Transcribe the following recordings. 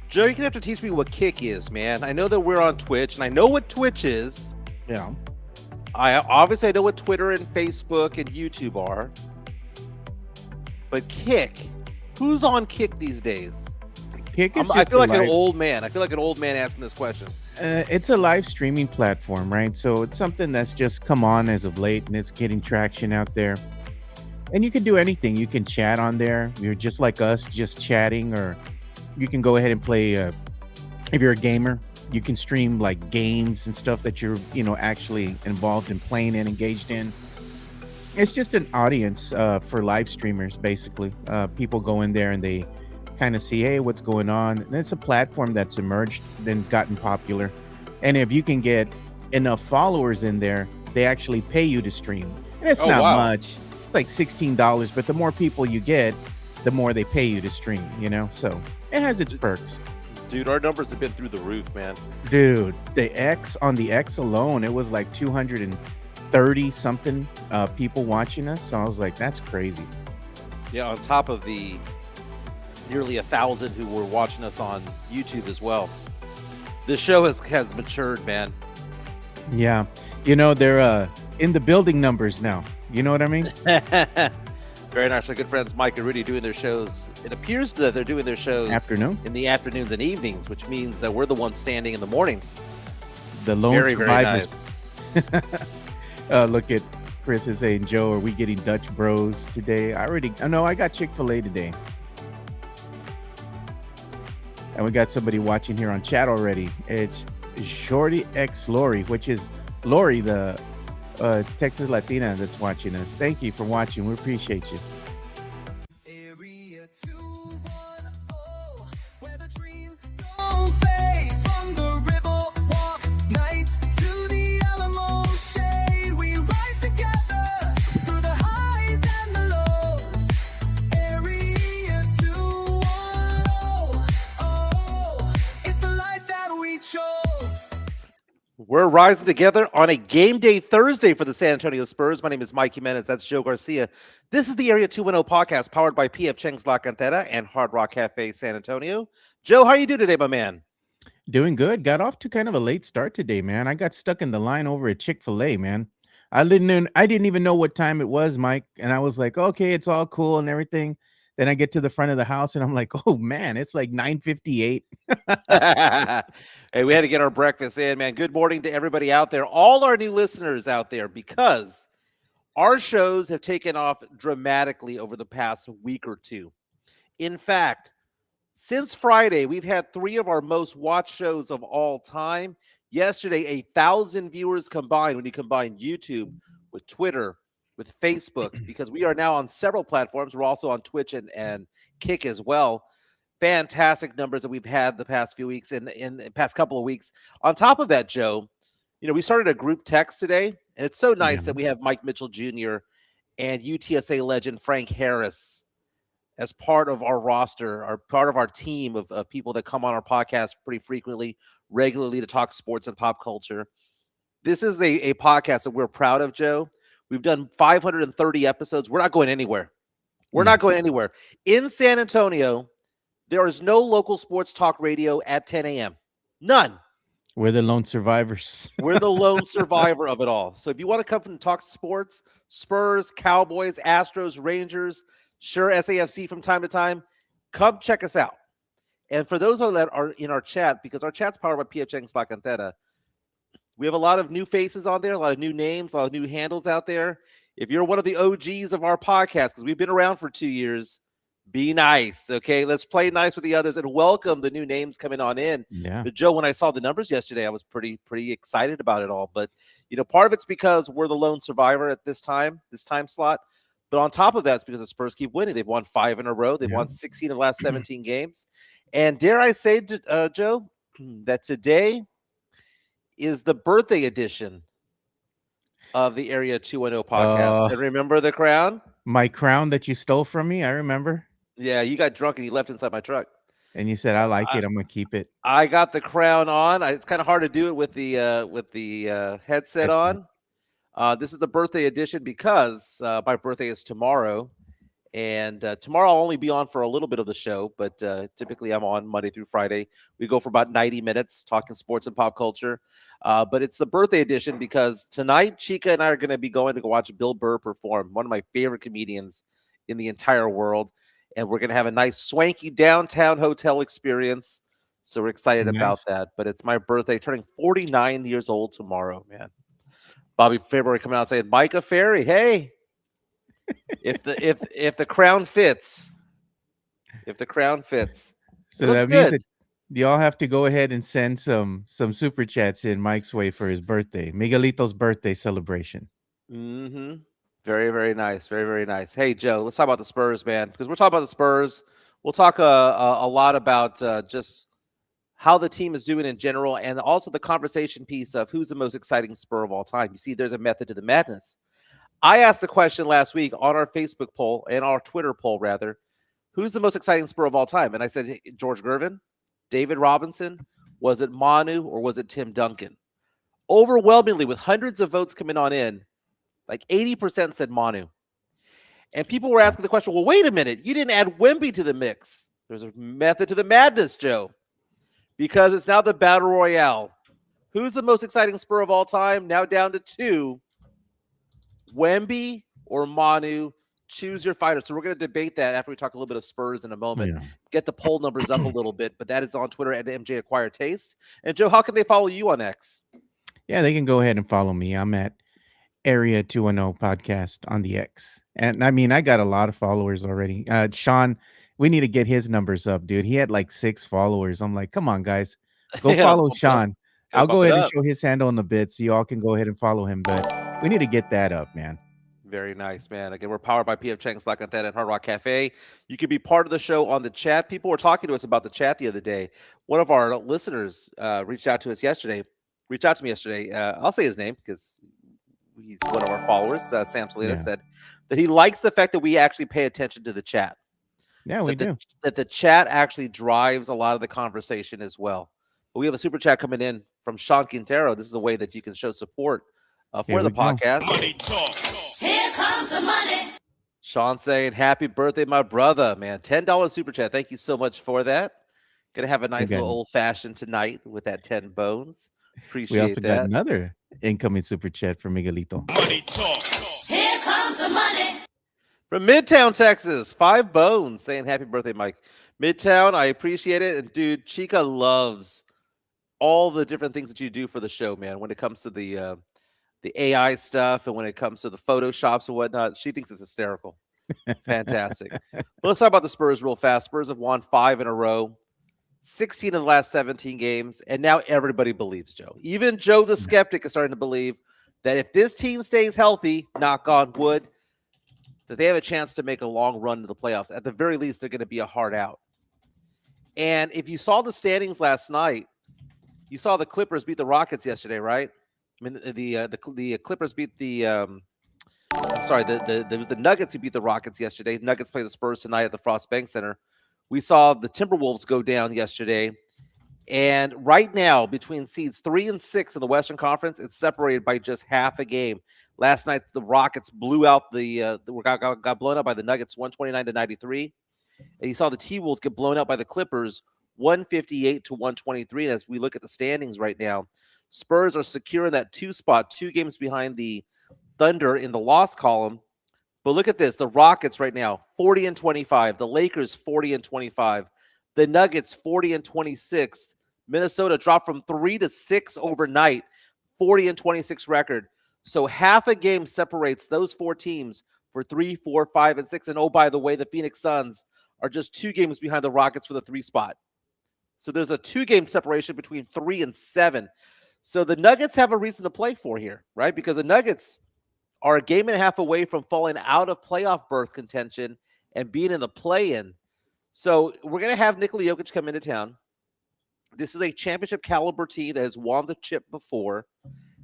Joe, you're gonna have to teach me what Kick is, man. I know that we're on Twitch, and I know what Twitch is. Yeah. I know what Twitter and Facebook and YouTube are, but Kick, who's on Kick these days? Kick is I just feel a like an live. old man. I feel like an old man asking this question. It's a live streaming platform, right? So it's something that's just come on as of late, and it's getting traction out there. And you can do anything. You can chat on there. You're just like us, just chatting, or you can go ahead and play. If you're a gamer, you can stream like games and stuff that you're, actually involved in playing and engaged in. It's just an audience for live streamers, basically. People go in there and they kind of see, hey, what's going on. And it's a platform that's emerged, then gotten popular. And if you can get enough followers in there, they actually pay you to stream. And it's Oh not wow, much. It's like $16, but the more people you get, the more they pay you to stream. So it has its perks. dude, our numbers have been through the roof, man. Dude, on the X alone, it was like 230 something people watching us. So I was like, that's crazy. Yeah, on top of the nearly 1,000 who were watching us on YouTube as well. The show has matured, man. Yeah. They're in the building numbers now. You know what I mean? Very nice. Our good friends Mike and Rudy doing their shows. It appears that they're doing their shows Afternoon. in the afternoons and evenings, which means that we're the ones standing in the morning. The lone Very, very survivors. Look at Chris is saying, Joe, are we getting Dutch Bros today? I know I got Chick-fil-A today. And we got somebody watching here on chat already. It's Shorty X Lori, which is Lori, the Texas Latina that's watching us. Thank you for watching. We appreciate you. Area 210, where the dreams don't fade. From the river walk nights to the Alamo shade, we rise together through the highs and the lows. Area 210, oh, it's the life that we chose. We're rising together on a game day Thursday for the San Antonio Spurs. My name is Mike Jimenez. That's Joe Garcia. This is the Area 210 podcast powered by PF Chang's La Cantera and Hard Rock Cafe San Antonio. Joe, how you do today, my man? Doing good. Got off to kind of a late start today, man. I got stuck in the line over at Chick-fil-A, man. I didn't even know what time it was, Mike. And I was like, okay, it's all cool and everything. Then I get to the front of the house and I'm like, oh man, it's like 9:58. Hey, we had to get our breakfast in, man. Good morning to everybody out there, all our new listeners out there, because our shows have taken off dramatically over the past week or two. In fact, since Friday, we've had 3 of our most watched shows of all time. Yesterday, 1,000 viewers combined when you combine YouTube with Twitter, with Facebook, because we are now on several platforms. We're also on Twitch and Kick as well. Fantastic numbers that we've had the past few weeks in the past couple of weeks. On top of that, Joe, we started a group text today, and it's so nice Yeah. that we have Mike Mitchell Jr. and UTSA legend Frank Harris as part of our roster, or part of our team of people that come on our podcast pretty frequently, regularly to talk sports and pop culture. This is a podcast that we're proud of, Joe. We've done 530 episodes. We're not going anywhere. We're No. not going anywhere. In San Antonio, there is no local sports talk radio at 10 a.m. None. We're the lone survivors. We're the lone survivor of it all. So if you want to come and talk sports, Spurs, Cowboys, Astros, Rangers, sure, SAFC from time to time, come check us out. And for those that are in our chat, because our chat's powered by PF Chang's La Cantera, we have a lot of new faces on there, a lot of new names, a lot of new handles out there. If you're one of the OGs of our podcast, because we've been around for 2 years, be nice, okay? Let's play nice with the others and welcome the new names coming on in. Yeah. But Joe, when I saw the numbers yesterday, I was pretty excited about it all. But part of it's because we're the lone survivor at this time slot. But on top of that, it's because the Spurs keep winning. They've won 5 in a row. They've won 16 of the last 17 games. And dare I say, Joe, that today is the birthday edition of the Area 210 podcast. And remember the crown? My crown that you stole from me, I remember. Yeah, you got drunk and you left inside my truck. And you said, I like it. I'm going to keep it. I got the crown on. It's kind of hard to do it with the headset on. This is the birthday edition because my birthday is tomorrow. And tomorrow I'll only be on for a little bit of the show, but typically I'm on Monday through Friday. We go for about 90 minutes talking sports and pop culture. But it's the birthday edition because tonight Chica and I are going to be going to go watch Bill Burr perform, one of my favorite comedians in the entire world. And we're going to have a nice swanky downtown hotel experience. So we're excited about Nice. that. But it's my birthday, turning 49 years old tomorrow, man. Bobby February coming out saying, Micah Ferry, hey, if the crown fits, if the crown fits, it So looks that means good. that y'all have to go ahead and send some super chats in Mike's way for his birthday, Miguelito's birthday celebration. Mm-hmm. Very, very nice. Very, very nice. Hey, Joe, let's talk about the Spurs, man, because we're talking about the Spurs. We'll talk a lot about just how the team is doing in general, and also the conversation piece of who's the most exciting Spur of all time. You see, there's a method to the madness. I asked the question last week on our Facebook poll and our Twitter poll, rather, who's the most exciting Spur of all time? And I said George Gervin, David Robinson, was it Manu, or was it Tim Duncan? Overwhelmingly, with hundreds of votes coming on in, like 80% said Manu. And people were asking the question, well, wait a minute, you didn't add Wemby to the mix. There's a method to the madness, Joe, because it's now the Battle Royale. Who's the most exciting Spur of all time? Now down to two, Wemby or Manu. Choose your fighter. So we're going to debate that after we talk a little bit of Spurs in a moment. Yeah. Get the poll numbers up a little bit, but that is on Twitter at MJ Acquire Taste. And Joe, how can they follow you on X? Yeah, they can go ahead and follow me. I'm at Area 210 Podcast on the X. And I mean, I got a lot of followers already. Sean, we need to get his numbers up, dude. He had like 6 followers. I'm like, come on, guys, go Yeah, follow bump it up. Sean. Gotta I'll bump go it ahead and up. show his handle in a bit so y'all can go ahead and follow him. But we need to get that up, man. Very nice, man. Again, we're powered by PF Chang's Like that at Hard Rock Cafe. You can be part of the show on the chat. People were talking to us about the chat the other day. One of our listeners reached out to us yesterday. Reached out to me yesterday. I'll say his name because he's one of our followers. Sam Salinas Yeah. said that he likes the fact that we actually pay attention to the chat. Yeah, we do. That the chat actually drives a lot of the conversation as well. But we have a super chat coming in from Sean Quintero. This is a way that you can show support Here for the we go. podcast. Money talk. Here comes the money. Sean saying, happy birthday, my brother, man. $10 super chat. Thank you so much for that. Gonna have a nice got little it. old fashioned tonight with that 10 bones. We Appreciate also got that. another incoming super chat from Miguelito. Money talk. Here comes the money. From Midtown, Texas, 5 bones saying happy birthday, Mike. Midtown, I appreciate it. And dude, Chica loves all the different things that you do for the show, man. When it comes to the AI stuff and when it comes to the photoshops and whatnot, she thinks it's hysterical. Fantastic. But let's talk about the Spurs real fast. Spurs have won 5 in a row, 16 of the last 17 games, and now everybody believes Joe. Even Joe the skeptic is starting to believe that if this team stays healthy, knock on wood, that they have a chance to make a long run to the playoffs. At the very least, they're going to be a hard out. And if you saw the standings last night, you saw the Clippers beat the Rockets yesterday, right? I mean, the Clippers beat the I'm sorry, there was the Nuggets who beat the Rockets yesterday. Nuggets play the Spurs tonight at the Frost Bank Center. We saw the Timberwolves go down yesterday. And right now, between seeds 3 and 6 in the Western Conference, it's separated by just half a game. Last night, the Rockets blew out got blown out by the Nuggets 129-93. And you saw the T-Wolves get blown out by the Clippers 158-123. And as we look at the standings right now, Spurs are secure in that 2 spot, 2 games behind the Thunder in the loss column. But look at this. The Rockets right now, 40-25. The Lakers, 40-25. The Nuggets, 40-26. Minnesota dropped from 3 to 6 overnight, 40-26 record. So half a game separates those 4 teams for 3, 4, 5, and 6. And oh, by the way, the Phoenix Suns are just 2 games behind the Rockets for the 3 spot. So there's a 2-game separation between 3 and 7. So the Nuggets have a reason to play for here, right? Because the Nuggets are a game and a half away from falling out of playoff berth contention and being in the play-in. So we're going to have Nikola Jokic come into town. This is a championship caliber team that has won the chip before,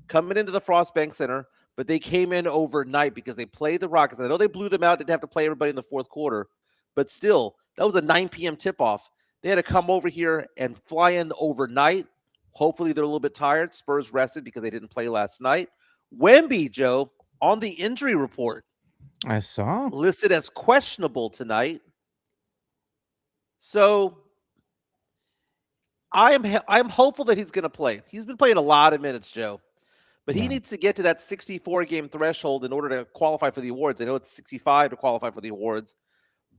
coming into the Frost Bank Center, but they came in overnight because they played the Rockets. I know they blew them out, didn't have to play everybody in the fourth quarter, but still, that was a 9 p.m. tip-off. They had to come over here and fly in overnight. Hopefully they're a little bit tired. Spurs rested because they didn't play last night. Wemby, Joe, on the injury report. I saw. listed as questionable tonight. So I'm hopeful that he's going to play. He's been playing a lot of minutes, Joe, but he Yeah. needs to get to that 64 game threshold in order to qualify for the awards. I know it's 65 to qualify for the awards,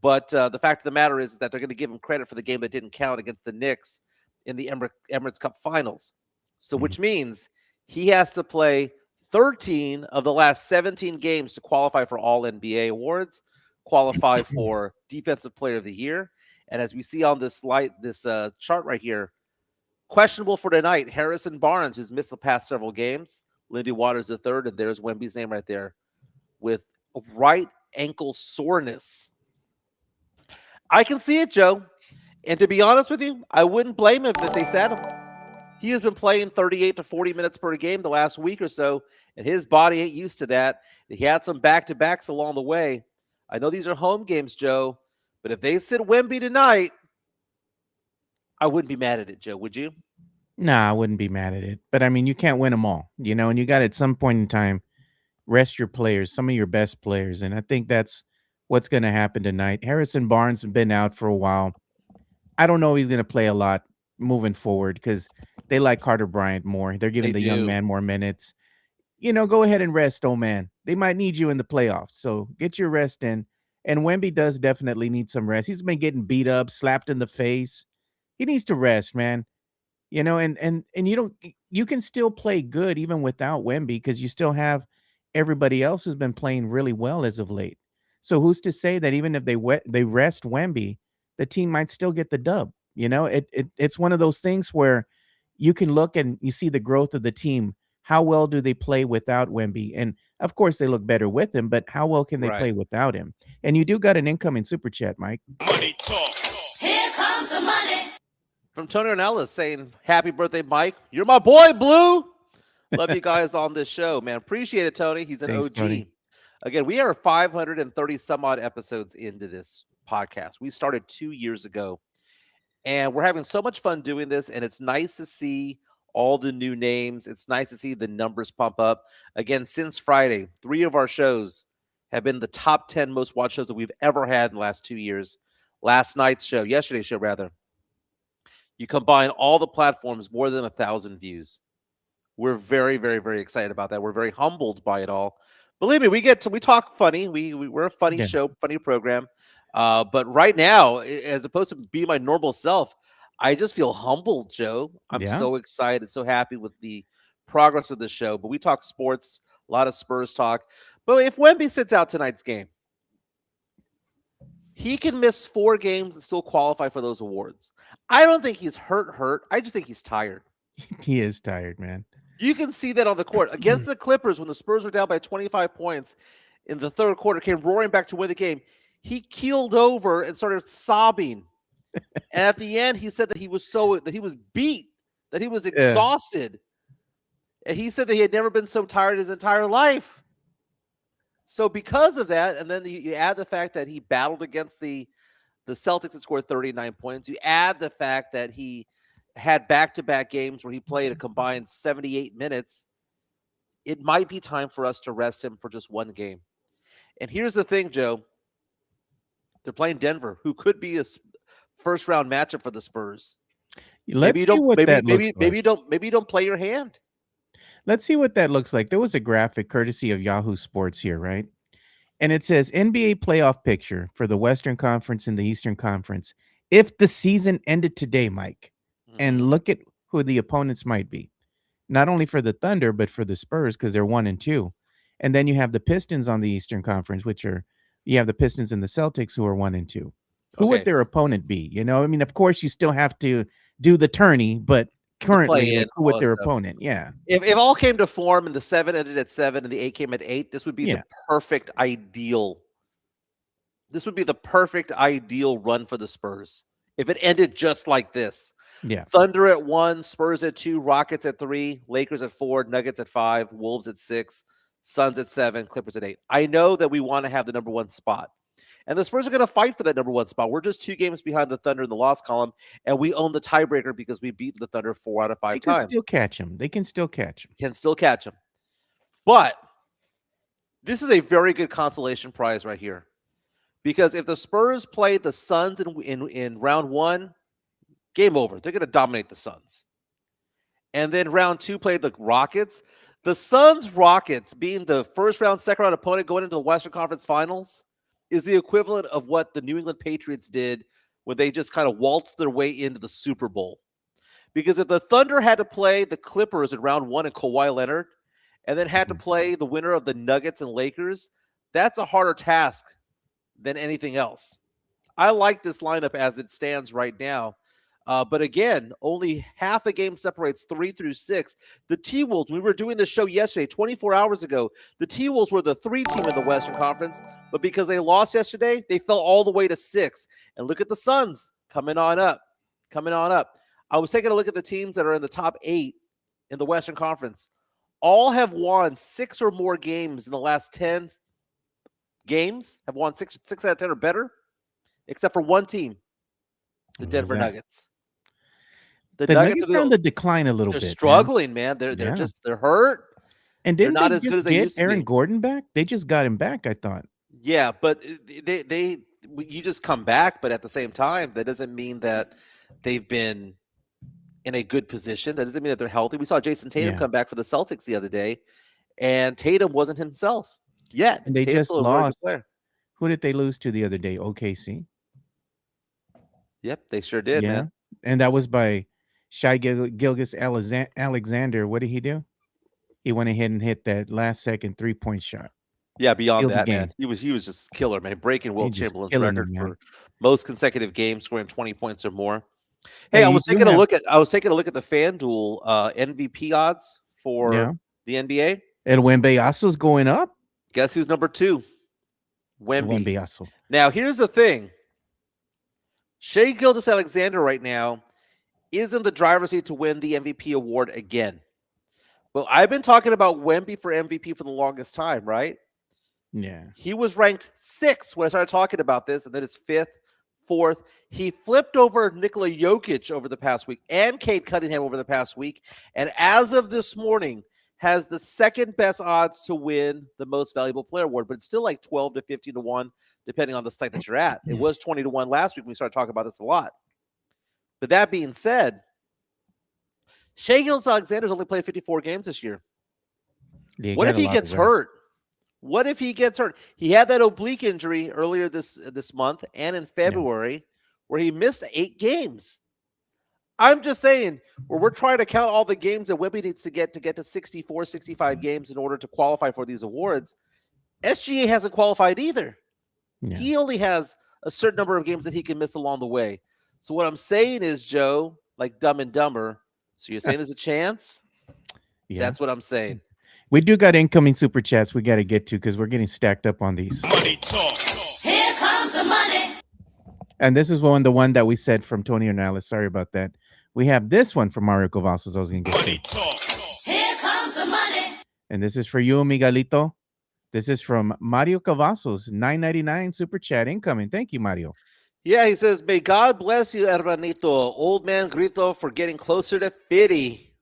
but the fact of the matter is that they're going to give him credit for the game that didn't count against the Knicks in the Emirates Cup Finals. So, Mhm. which means he has to play 13 of the last 17 games to qualify for all NBA awards, qualify for Defensive Player of the Year, and as we see on this chart right here, questionable for tonight, Harrison Barnes, who's missed the past several games, Lindy Waters the third, and there's Wemby's name right there with right ankle soreness. I can see it, Joe. And to be honest with you, I wouldn't blame him if they sat him. He has been playing 38 to 40 minutes per game the last week or so, and his body ain't used to that. He had some back-to-backs along the way. I know these are home games, Joe, but if they sit Wemby tonight, I wouldn't be mad at it, Joe. Would you? Nah, I wouldn't be mad at it. But I mean, you can't win them all, and you got at some point in time rest your players, some of your best players, and I think that's what's going to happen tonight. Harrison Barnes has been out for a while. I don't know if he's going to play a lot moving forward because they like Carter Bryant more. They're giving They the young do. man more minutes. Go ahead and rest, old man. They might need you in the playoffs, so get your rest in. And Wemby does definitely need some rest. He's been getting beat up, slapped in the face. He needs to rest, man. And you can still play good even without Wemby because you still have everybody else who's been playing really well as of late. So who's to say that even if they rest Wemby, the team might still get the dub? It's one of those things where you can look and you see the growth of the team. How well do they play without Wemby? And of course they look better with him, but how well can they Right. play without him? And you do got an incoming super chat, Mike. Here comes the money. From Tony Ornelas saying, happy birthday, Mike. You're my boy, Blue. Love you guys on this show, man. Appreciate it, Tony. He's an Thanks, OG. Tony. Again, we are 530 some odd episodes into this podcast. We started 2 years ago, and we're having so much fun doing this, and it's nice to see all the new names. It's nice to see the numbers pump up. Again, since Friday, 3 of our shows have been the top 10 most watched shows that we've ever had in the last 2 years. Yesterday's show, rather, you combine all the platforms, more than 1,000 views. We're very, very, very excited about that. We're very humbled by it all. Believe me, we talk funny. We're a funny Yeah. show, funny program. But right now, as opposed to be my normal self, I just feel humbled, Joe. I'm Yeah. so excited, so happy with the progress of the show. But we talk sports, a lot of Spurs talk. But if Wemby sits out tonight's game, he can miss 4 games and still qualify for those awards. I don't think he's hurt. I just think he's tired. He is tired, man. You can see that on the court against the Clippers when the Spurs were down by 25 points in the third quarter, came roaring back to win the game. He keeled over and started sobbing. And at the end, he said that he was beat, that he was exhausted. And he said that he had never been so tired his entire life. So because of that, and then you add the fact that he battled against the Celtics and scored 39 points. You add the fact that he had back-to-back games where he played a combined 78 minutes. It might be time for us to rest him for just one game. And here's the thing, Joe. They're playing Denver, who could be a first-round matchup for the Spurs. Let's see what that looks like. Maybe you don't play your hand. Let's see what that looks like. There was a graphic courtesy of Yahoo Sports here, right? And it says NBA playoff picture for the Western Conference and the Eastern Conference. If the season ended today, Mike, and look at who the opponents might be. Not only for the Thunder, but for the Spurs, because they're 1-2. And then you have the Pistons on the Eastern Conference, you have the Pistons and the Celtics who are 1-2. Who would Okay. their opponent be? I mean, of course, you still have to do the tourney, but currently, play-in, like, who all would that their stuff. opponent? Yeah. If all came to form and the 7 ended at 7 and the 8 came at 8, this would be Yeah. the perfect ideal. This would be the perfect ideal run for the Spurs if it ended just like this. Yeah. Thunder at 1, Spurs at 2, Rockets at 3, Lakers at 4, Nuggets at 5, Wolves at 6, Suns at 7, Clippers at 8. I know that we want to have the number 1 spot. And the Spurs are going to fight for that number 1 spot. We're just 2 games behind the Thunder in the loss column, and we own the tiebreaker because we beat the Thunder 4 out of 5 They can times. still catch him. They can still catch him. Can still catch them. But This is a very good consolation prize right here. Because if the Spurs play the Suns in round one, game over. They're going to dominate the Suns. And then round two played the Rockets. The Suns Rockets being the first round, second round opponent going into the Western Conference Finals is the equivalent of what the New England Patriots did when they just kind of waltzed their way into the Super Bowl. Because if the Thunder had to play the Clippers in round one and Kawhi Leonard, and then had to play the winner of the Nuggets and Lakers, that's a harder task than anything else. I like this lineup as it stands right now. But again, only half a game separates 3 through 6. The T-Wolves, we were doing the show yesterday, 24 hours ago. The T-Wolves were the 3 team in the Western Conference, but because they lost yesterday, they fell all the way to 6. And look at the Suns coming on up. I was taking a look at the teams that are in the top 8 in the Western Conference. All have won 6 or more games in the last 10 games, have won 6 out of 10 or better, except for one team, the Denver Nuggets. The Nuggets are on the decline a little bit. They're struggling, man. They're hurt. And didn't not they as good as just they get used to Aaron be. Gordon back? They just got him back, I thought. Yeah, but you just come back, but at the same time, that doesn't mean that they've been in a good position. That doesn't mean that they're healthy. We saw Jason Tatum come back for the Celtics the other day, and Tatum wasn't himself yet. And they Tatum's just still a very good lost. player. Who did they lose to the other day? OKC. Yep, they sure did, man. And that was by Shai Alexander. What did he do? He went ahead and hit that last second 3-point shot. Yeah, beyond Killed the that, game. man, he was just killer, man. Breaking Will just Chamberlain's killing record him, man. for most consecutive games, scoring 20 points or more. Hey, Hey, I you was do taking a have- look at the FanDuel MVP odds for the NBA. El Wembeyaso's going up. Guess who's number 2? Wemby. Wembeyaso. Now, here's the thing. Shai Gilgeous-Alexander right now is in the driver's seat to win the MVP award again. Well, I've been talking about Wemby for MVP for the longest time, right? Yeah. He was ranked 6th when I started talking about this, and then it's 5th, 4th. He flipped over Nikola Jokic over the past week and Cade Cunningham over the past week, and as of this morning, has the second best odds to win the most valuable player award, but it's still like 12 to 15 to 1, depending on the site that you're at. It was 20 to 1 last week when we started talking about this a lot. But that being said, Shai Gilgeous-Alexander's only played 54 games this year. What if he gets hurt? What if he gets hurt? He had that oblique injury earlier this month and in February where he missed 8 games. I'm just saying, where we're trying to count all the games that Wemby needs to get to 64, 65 games in order to qualify for these awards, SGA hasn't qualified either. Yeah. He only has a certain number of games that he can miss along the way. So what I'm saying is, Joe, like Dumb and Dumber, so you're saying there's a chance? Yeah. That's what I'm saying. We do got incoming super chats we got to get to because we're getting stacked up on these. Money talk. Here comes the money. And this is the one that we said from Tony Ornales. Sorry about that. We have this one from Mario Cavazos. I was going to get Money to. talk. Here comes the money. And this is for you, Miguelito. This is from Mario Cavazos, $9.99 super chat incoming. Thank you, Mario. Yeah, he says, may God bless you, hermanito. Old man Grito for getting closer to 50.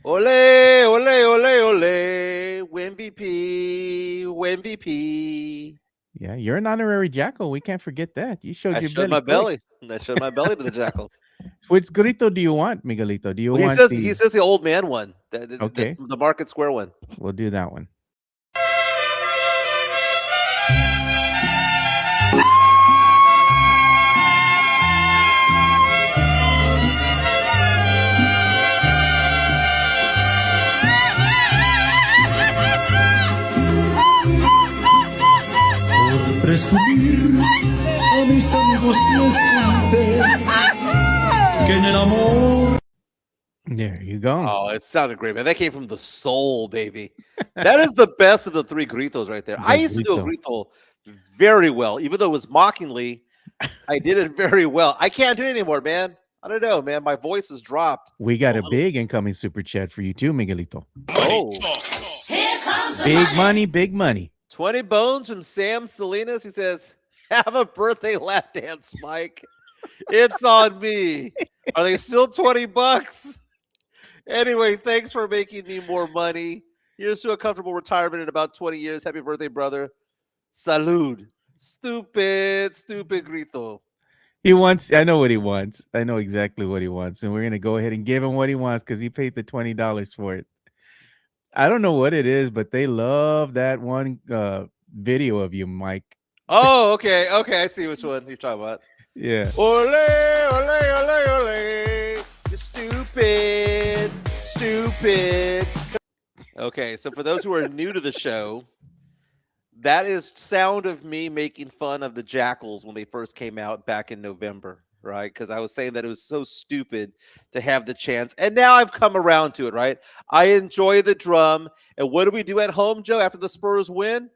Ole, ole, ole, ole. Wemby. Yeah, you're an honorary jackal. We can't forget that. You showed I your showed belly. my quick. belly. I showed my belly to the Jackals. Which grito do you want, Miguelito? Do you Well, want he says the old man one. Okay. The Market Square one. We'll do that one. Por presumir a mis amigos les conté que en el amor There you go. Oh, it sounded great, man. That came from the soul, baby. That is the best of the 3 gritos right there. I used to do a grito very well, even though it was mockingly. I did it very well. I can't do it anymore, man. I don't know, man. My voice has dropped. We got a big incoming super chat for you too, Miguelito. Oh, Here comes the Big money, big money. 20 bones from Sam Salinas. He says, have a birthday lap dance, Mike. It's on me. Are they still $20? Anyway, thanks for making me more money. Here's to a comfortable retirement in about 20 years. Happy birthday, brother. Salud. Stupid grito. He wants. I know what he wants. I know exactly what he wants, and we're gonna go ahead and give him what he wants because he paid the $20 for it. I don't know what it is, but they love that one video of you, Mike. Oh, okay. I see which one you're talking about. Yeah. Ole, ole. You stupid. Okay, so for those who are new to the show, that is sound of me making fun of the Jackals when they first came out back in November, right? Because I was saying that it was so stupid to have the chance. And now I've come around to it, right? I enjoy the drum. And what do we do at home, Joe, after the Spurs win?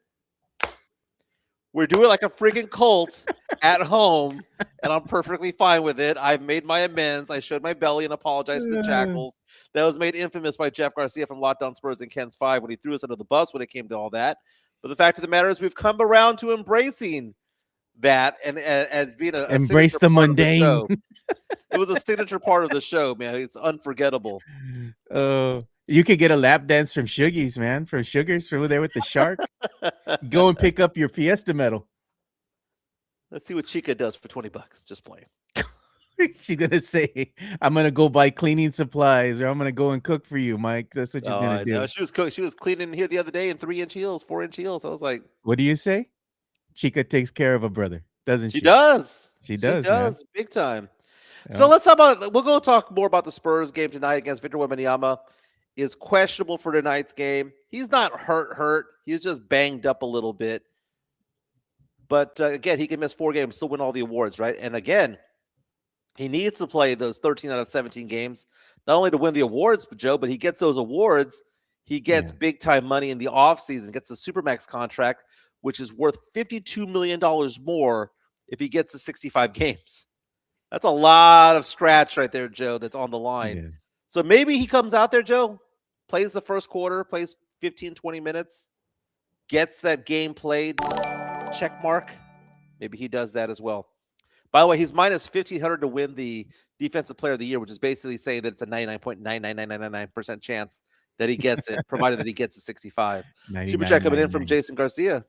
We're doing like a freaking cult at home, and I'm perfectly fine with it. I've made my amends. I showed my belly and apologized to the Jackals. That was made infamous by Jeff Garcia from Lockdown Spurs and Ken's 5 when he threw us under the bus when it came to all that. But the fact of the matter is we've come around to embracing that and as being a Embrace signature the part of the mundane. show. It was a signature part of the show, man. It's unforgettable. You could get a lap dance from Shuggies, man. From Sugars, from there with the shark. Go and pick up your Fiesta medal. Let's see what Chica does for $20. Just playing. She's gonna say, "I'm gonna go buy cleaning supplies, or I'm gonna go and cook for you, Mike." That's what she's gonna do. No, she was cleaning here the other day in 3-inch heels, 4-inch heels. I was like, What do you say? Chica takes care of a brother, doesn't she? she does. She does, man. Big time. Yeah. So let's talk about. We'll go talk more about the Spurs game tonight against Victor Wembanyama. Is questionable for tonight's game. He's not hurt. He's just banged up a little bit. But again, he can miss 4 games, still win all the awards, right? And again, he needs to play those 13 out of 17 games, not only to win the awards, Joe, but he gets those awards. He gets big time money in the offseason, gets the Supermax contract, which is worth $52 million more if he gets to 65 games. That's a lot of scratch right there, Joe, that's on the line. Yeah. So maybe he comes out there, Joe, plays the first quarter, plays 15, 20 minutes, gets that game played, check mark. Maybe he does that as well. By the way, he's minus 1,500 to win the Defensive Player of the Year, which is basically saying that it's a 99.99999% chance that he gets it, provided that he gets a 65. Super chat coming in from Jason Garcia.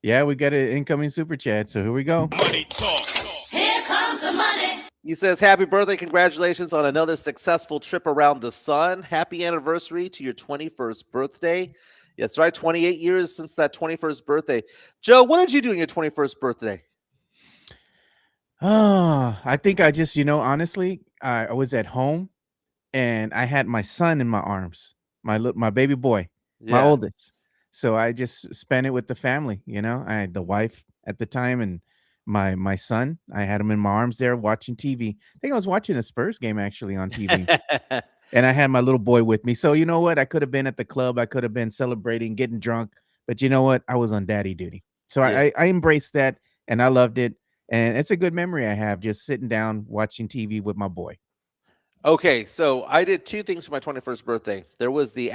Yeah, we got an incoming super chat, so here we go. Money talk. Here comes the money. He says, happy birthday. Congratulations on another successful trip around the sun. Happy anniversary to your 21st birthday. That's right, 28 years since that 21st birthday. Joe, what did you do on your 21st birthday? Oh, I think I just, honestly, I was at home and I had my son in my arms, my baby boy, my oldest. So I just spent it with the family. I had the wife at the time and my son. I had him in my arms there watching TV. I think I was watching a Spurs game actually on TV. And I had my little boy with me. So you know what? I could have been at the club. I could have been celebrating, getting drunk. But you know what? I was on daddy duty. So I embraced that and I loved it. And it's a good memory I have just sitting down watching TV with my boy. Okay, so I did 2 things for my 21st birthday. There was the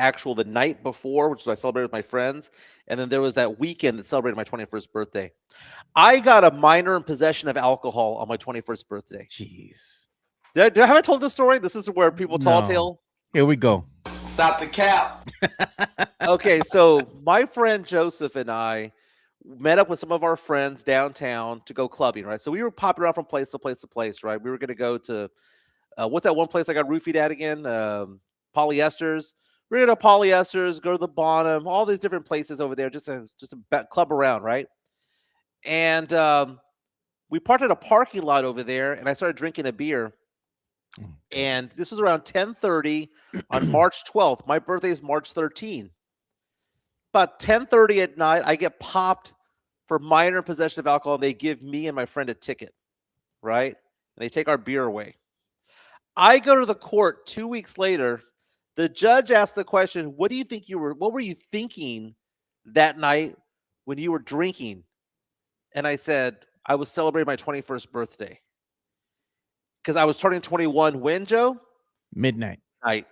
night before, which was I celebrated with my friends. And then there was that weekend that celebrated my 21st birthday. I got a minor in possession of alcohol on my 21st birthday. Jeez. Have I told this story? This is where people tall tale. Here we go. Stop the cap. Okay, so my friend Joseph and I met up with some of our friends downtown to go clubbing, right? So we were popping around from place to place to place, right? We were going to go to, what's that one place I got roofied at again? Polyesters. We're going to Polyesters, go to the Bonham, all these different places over there, just to club around, right? And we parked at a parking lot over there, and I started drinking a beer. And this was around 10:30 on March 12th. My birthday is March 13th. About 10:30 at night, I get popped for minor possession of alcohol, and they give me and my friend a ticket, right? And they take our beer away. I go to the court 2 weeks later. The judge asked the question, what were you thinking that night when you were drinking? And I said, I was celebrating my 21st birthday. Because I was turning 21 when, Joe? Midnight. Night.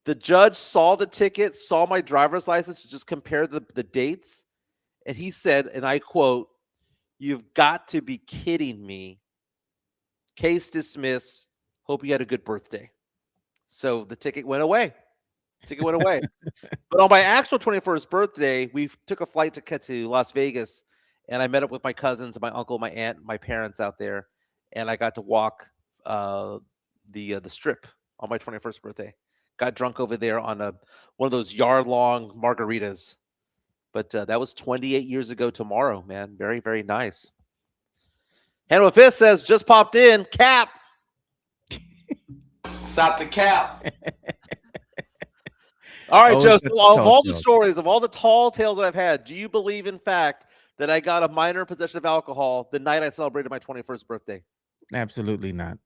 The judge saw the ticket, saw my driver's license, just compared the dates, and he said, and I quote, "You've got to be kidding me. Case dismissed. Hope you had a good birthday." So the ticket went away. Ticket went away. But on my actual 21st birthday, we took a flight to Las Vegas, and I met up with my cousins, my uncle, my aunt, my parents out there, and I got to walk the strip on my 21st birthday. Got drunk over there on one of those yard-long margaritas. But that was 28 years ago tomorrow, man. Very, very nice. Handle Fist says, just popped in. Cap. Stop the cap. All right, Oh, Joe. it's the So of tall all the tales. stories, of all the tall tales that I've had, do you believe in fact that I got a minor possession of alcohol the night I celebrated my 21st birthday? Absolutely not.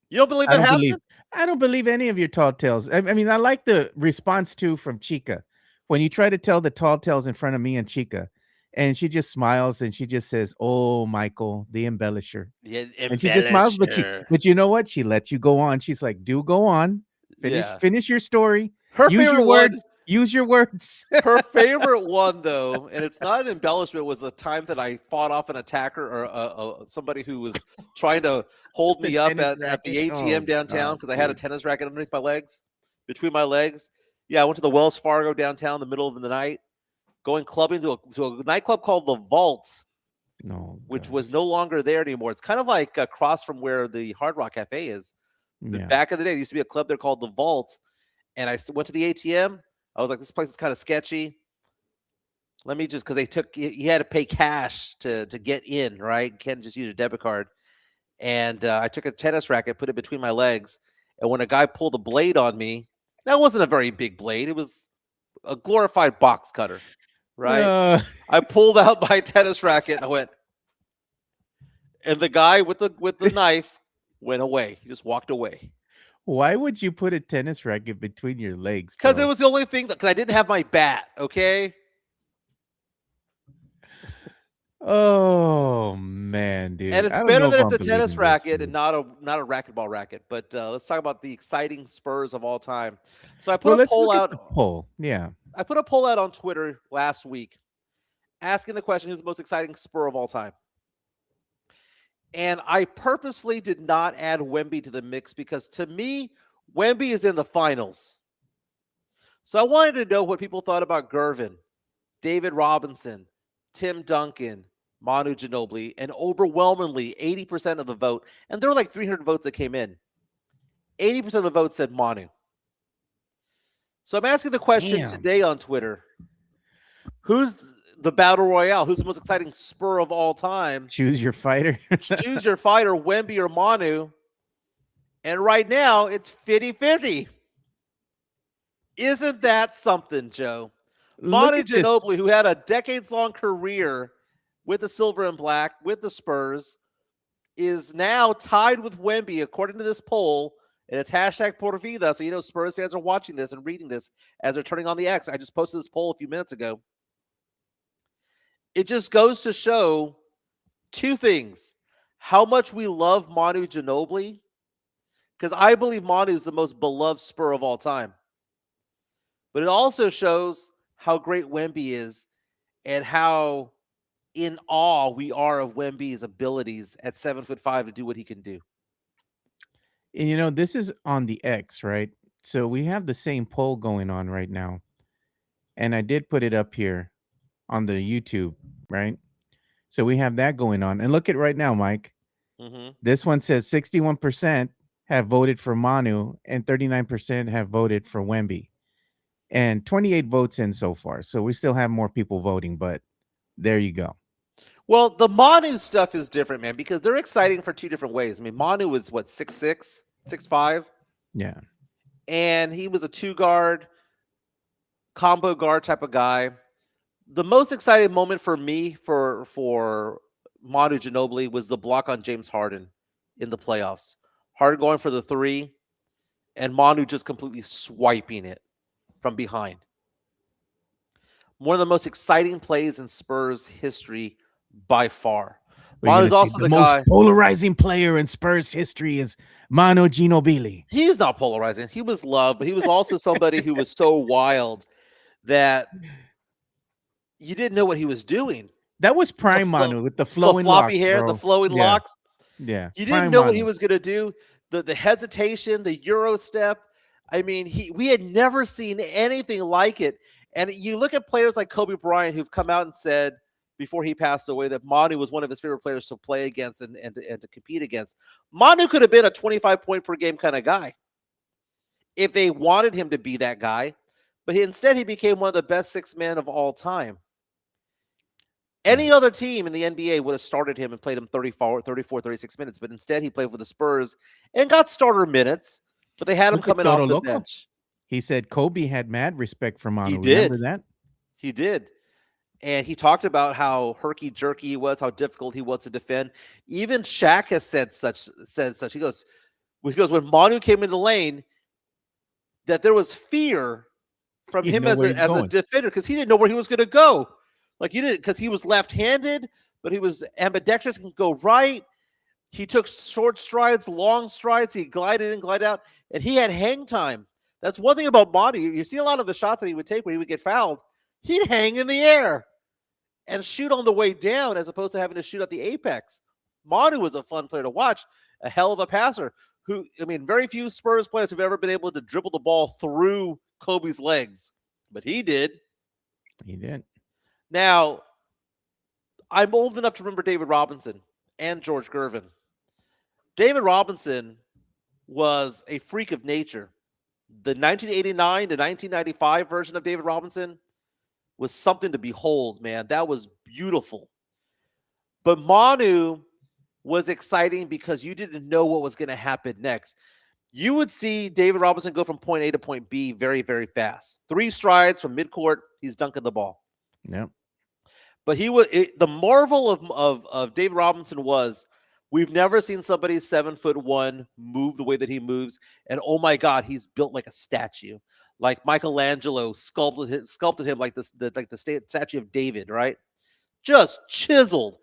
You don't believe I that don't happened? believe I don't believe any of your tall tales. I mean, I like the response too from Chica when you try to tell the tall tales in front of me and Chica, and she just smiles and she just says, "Oh, Michael, the embellisher," Yeah, and she just smiles. embellisher. But you know what? She lets you go on. She's like, "Do go on, Yeah. finish your story. Her Use your favorite one. words. Use your words." Her favorite one, though, and it's not an embellishment, was the time that I fought off an attacker or somebody who was trying to hold The me up tennis at the racket. ATM Oh, downtown God, because I had a dude. tennis racket underneath my legs, between my legs. Yeah, I went to the Wells Fargo downtown in the middle of the night, going clubbing to a nightclub called The Vault, No, which gosh. was no longer there anymore. It's kind of like across from where the Hard Rock Cafe is. Yeah. Back in the day, there used to be a club there called The Vault, and I went to the ATM. I was like, this place is kind of sketchy. Let me just, because you had to pay cash to get in, right? You can't just use a debit card. And I took a tennis racket, put it between my legs, and when a guy pulled a blade on me, that wasn't a very big blade. It was a glorified box cutter, right? Uh, I pulled out my tennis racket and I went, and the guy with the knife went away. He just walked away. why would you put a tennis racket between your legs? Because it bro? was the only thing because I didn't have my bat, okay? Oh man, dude. And I it's don't better know that if it's I'm a tennis believing this, racket and dude. not a racquetball racket. But let's talk about the exciting Spurs of all time. So I put Well, a let's poll look at out. the poll. Yeah. I put a poll out on Twitter last week, asking the question: who's the most exciting Spur of all time? And I purposely did not add Wemby to the mix because to me, Wemby is in the finals. So I wanted to know what people thought about Gervin, David Robinson, Tim Duncan, Manu Ginobili, and overwhelmingly 80% of the vote, and there were like 300 votes that came in. 80% of the votes said Manu. So I'm asking the question Damn. today on Twitter: who's the battle royale? Who's the most exciting Spur of all time? Choose your fighter. Choose your fighter, Wemby or Manu. And right now, it's 50-50. Isn't that something, Joe? Look Manu at this. Ginobili, who had a decades-long career with the Silver and Black, with the Spurs, is now tied with Wemby, according to this poll. And it's hashtag Por Vida. So, Spurs fans are watching this and reading this as they're turning on the X. I just posted this poll a few minutes ago. It just goes to show two things: how much we love Manu Ginobili, because I believe Manu is the most beloved Spur of all time. But it also shows how great Wemby is and how in awe we are of Wemby's abilities at 7'5" to do what he can do. And this is on the X, right? So we have the same poll going on right now. And I did put it up here on the YouTube, right? So we have that going on. And look at right now, Mike. Mm-hmm. This one says 61% have voted for Manu and 39% have voted for Wemby. And 28 votes in so far. So we still have more people voting, but there you go. Well, the Manu stuff is different, man, because they're exciting for two different ways. I mean, Manu is what, 6'6", 6'5", Yeah. and he was a two-guard, combo guard type of guy. The most exciting moment for me for Manu Ginobili was the block on James Harden in the playoffs. Harden going for the three, and Manu just completely swiping it from behind. One of the most exciting plays in Spurs history by far. Manu's also the most guy. polarizing player in Spurs history is Manu Ginobili. He's not polarizing. He was loved, but he was also somebody who was so wild that you didn't know what he was doing. That was prime Manu with the flowing the floppy locks, hair, bro. the flowing Yeah. locks. Yeah. You prime didn't know what he Manu. was going to do. The hesitation, the Euro step. I mean, we had never seen anything like it. And you look at players like Kobe Bryant who've come out and said before he passed away that Manu was one of his favorite players to play against and to compete against. Manu could have been a 25-point per game kind of guy if they wanted him to be that guy. But instead, he became one of the best six men of all time. Any other team in the NBA would have started him and played him 34, 36 minutes. But instead, he played for the Spurs and got starter minutes. But they had him Look at coming off Toro the Loco. bench. He said Kobe had mad respect for Manu. He did. Remember that? He did. And he talked about how herky-jerky he was, how difficult he was to defend. Even Shaq has said such. He goes, when Manu came in the lane, that there was fear from him as a defender because he didn't know where he was going to go. Like he didn't, because he was left-handed, but he was ambidextrous, can go right. He took short strides, long strides. He glided in, glided out, and he had hang time. That's one thing about Manu. You see a lot of the shots that he would take when he would get fouled. He'd hang in the air and shoot on the way down as opposed to having to shoot at the apex. Manu was a fun player to watch, a hell of a passer. Very few Spurs players have ever been able to dribble the ball through Kobe's legs, but he did. He did. Now, I'm old enough to remember David Robinson and George Gervin. David Robinson was a freak of nature. The 1989 to 1995 version of David Robinson was something to behold, man. That was beautiful. But Manu was exciting because you didn't know what was going to happen next. You would see David Robinson go from point A to point B very, very fast. 3 strides from midcourt, he's dunking the ball. Yep. But the marvel of David Robinson was we've never seen somebody 7'1" move the way that he moves. And oh my God, he's built like a statue. Like Michelangelo sculpted him like the statue of David, right? Just chiseled.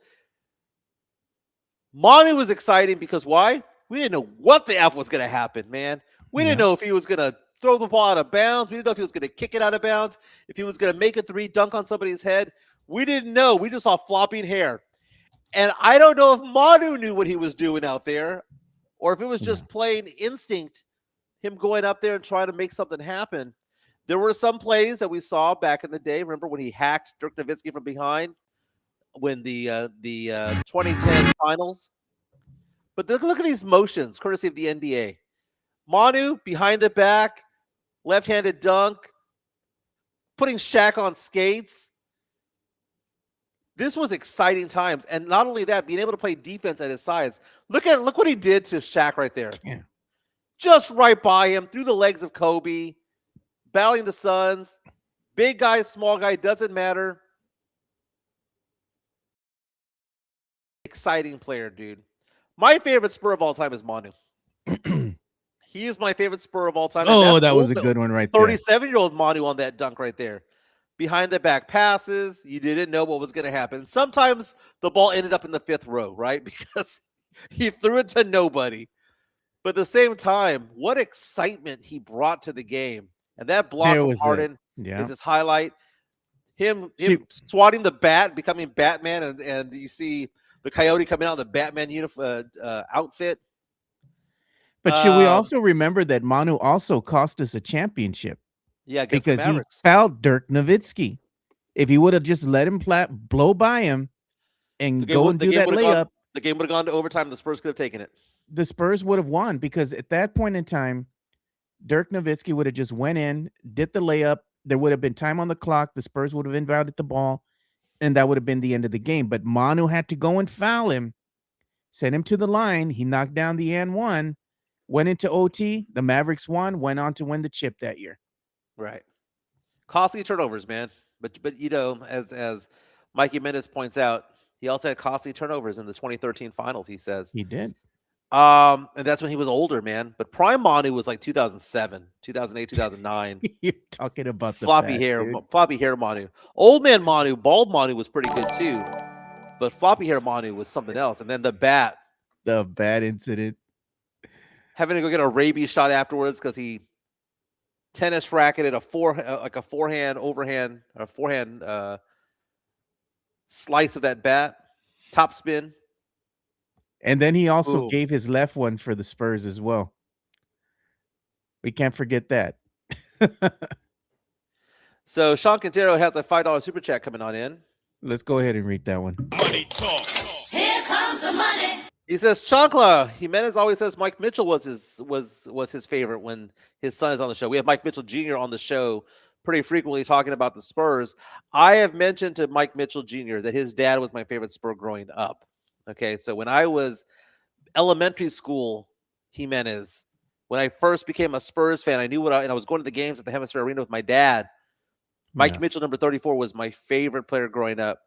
Manu was exciting because why? We didn't know what the F was going to happen, man. We didn't know if he was going to throw the ball out of bounds. We didn't know if he was going to kick it out of bounds, if he was going to make a 3, dunk on somebody's head. We didn't know. We just saw flopping hair. And I don't know if Manu knew what he was doing out there or if it was just plain instinct, him going up there and trying to make something happen. There were some plays that we saw back in the day. Remember when he hacked Dirk Nowitzki from behind when the 2010 finals? But look at these motions, courtesy of the NBA. Manu, behind the back, left-handed dunk, putting Shaq on skates. This was exciting times. And not only that, being able to play defense at his size. Look what he did to Shaq right there. Yeah. Just right by him, through the legs of Kobe, battling the Suns. Big guy, small guy, doesn't matter. Exciting player, dude. My favorite Spur of all time is Manu. He is my favorite Spur of all time. Oh, that was a good one right there. 37-year-old Manu on that dunk right there. Behind the back passes, you didn't know what was going to happen. Sometimes the ball ended up in the 5th row, right? Because he threw it to nobody. But at the same time, what excitement he brought to the game. And that block from Harden is his highlight. Him swatting the bat, becoming Batman, and you see the Coyote coming out in the Batman outfit. But should we also remember that Manu also cost us a championship? Yeah, because he fouled Dirk Nowitzki. If he would have just let him blow by him and go and do that layup, the game would have gone to overtime. The Spurs could have taken it. The Spurs would have won because at that point in time, Dirk Nowitzki would have just went in, did the layup. There would have been time on the clock. The Spurs would have inbounded the ball, and that would have been the end of the game. But Manu had to go and foul him, send him to the line. He knocked down the and one, went into OT. The Mavericks won, went on to win the chip that year. Right. Costly turnovers, man. But as Mikey Mendes points out, he also had costly turnovers in the 2013 finals, he says. He did. And that's when he was older, man. But prime Manu was like 2007, 2008, 2009. You're talking about the floppy hair Manu. Old man Manu, bald Manu was pretty good too. But floppy hair Manu was something else. And then the bat incident. Having to go get a rabies shot afterwards because he tennis racketed a forehand slice of that bat, top spin. And then he also gave his left one for the Spurs as well. We can't forget that. So Sean Quintero has a $5 super chat coming on in. Let's go ahead and read that one. Money talk. Here comes the money. He says, Chancla, Jimenez always says Mike Mitchell was his favorite when his son is on the show. We have Mike Mitchell Jr. on the show pretty frequently talking about the Spurs. I have mentioned to Mike Mitchell Jr. that his dad was my favorite Spur growing up. Okay, so when I was elementary school, Jimenez, when I first became a Spurs fan, I knew and I was going to the games at the Hemisphere Arena with my dad. Mike Yeah. Mitchell, number 34, was my favorite player growing up.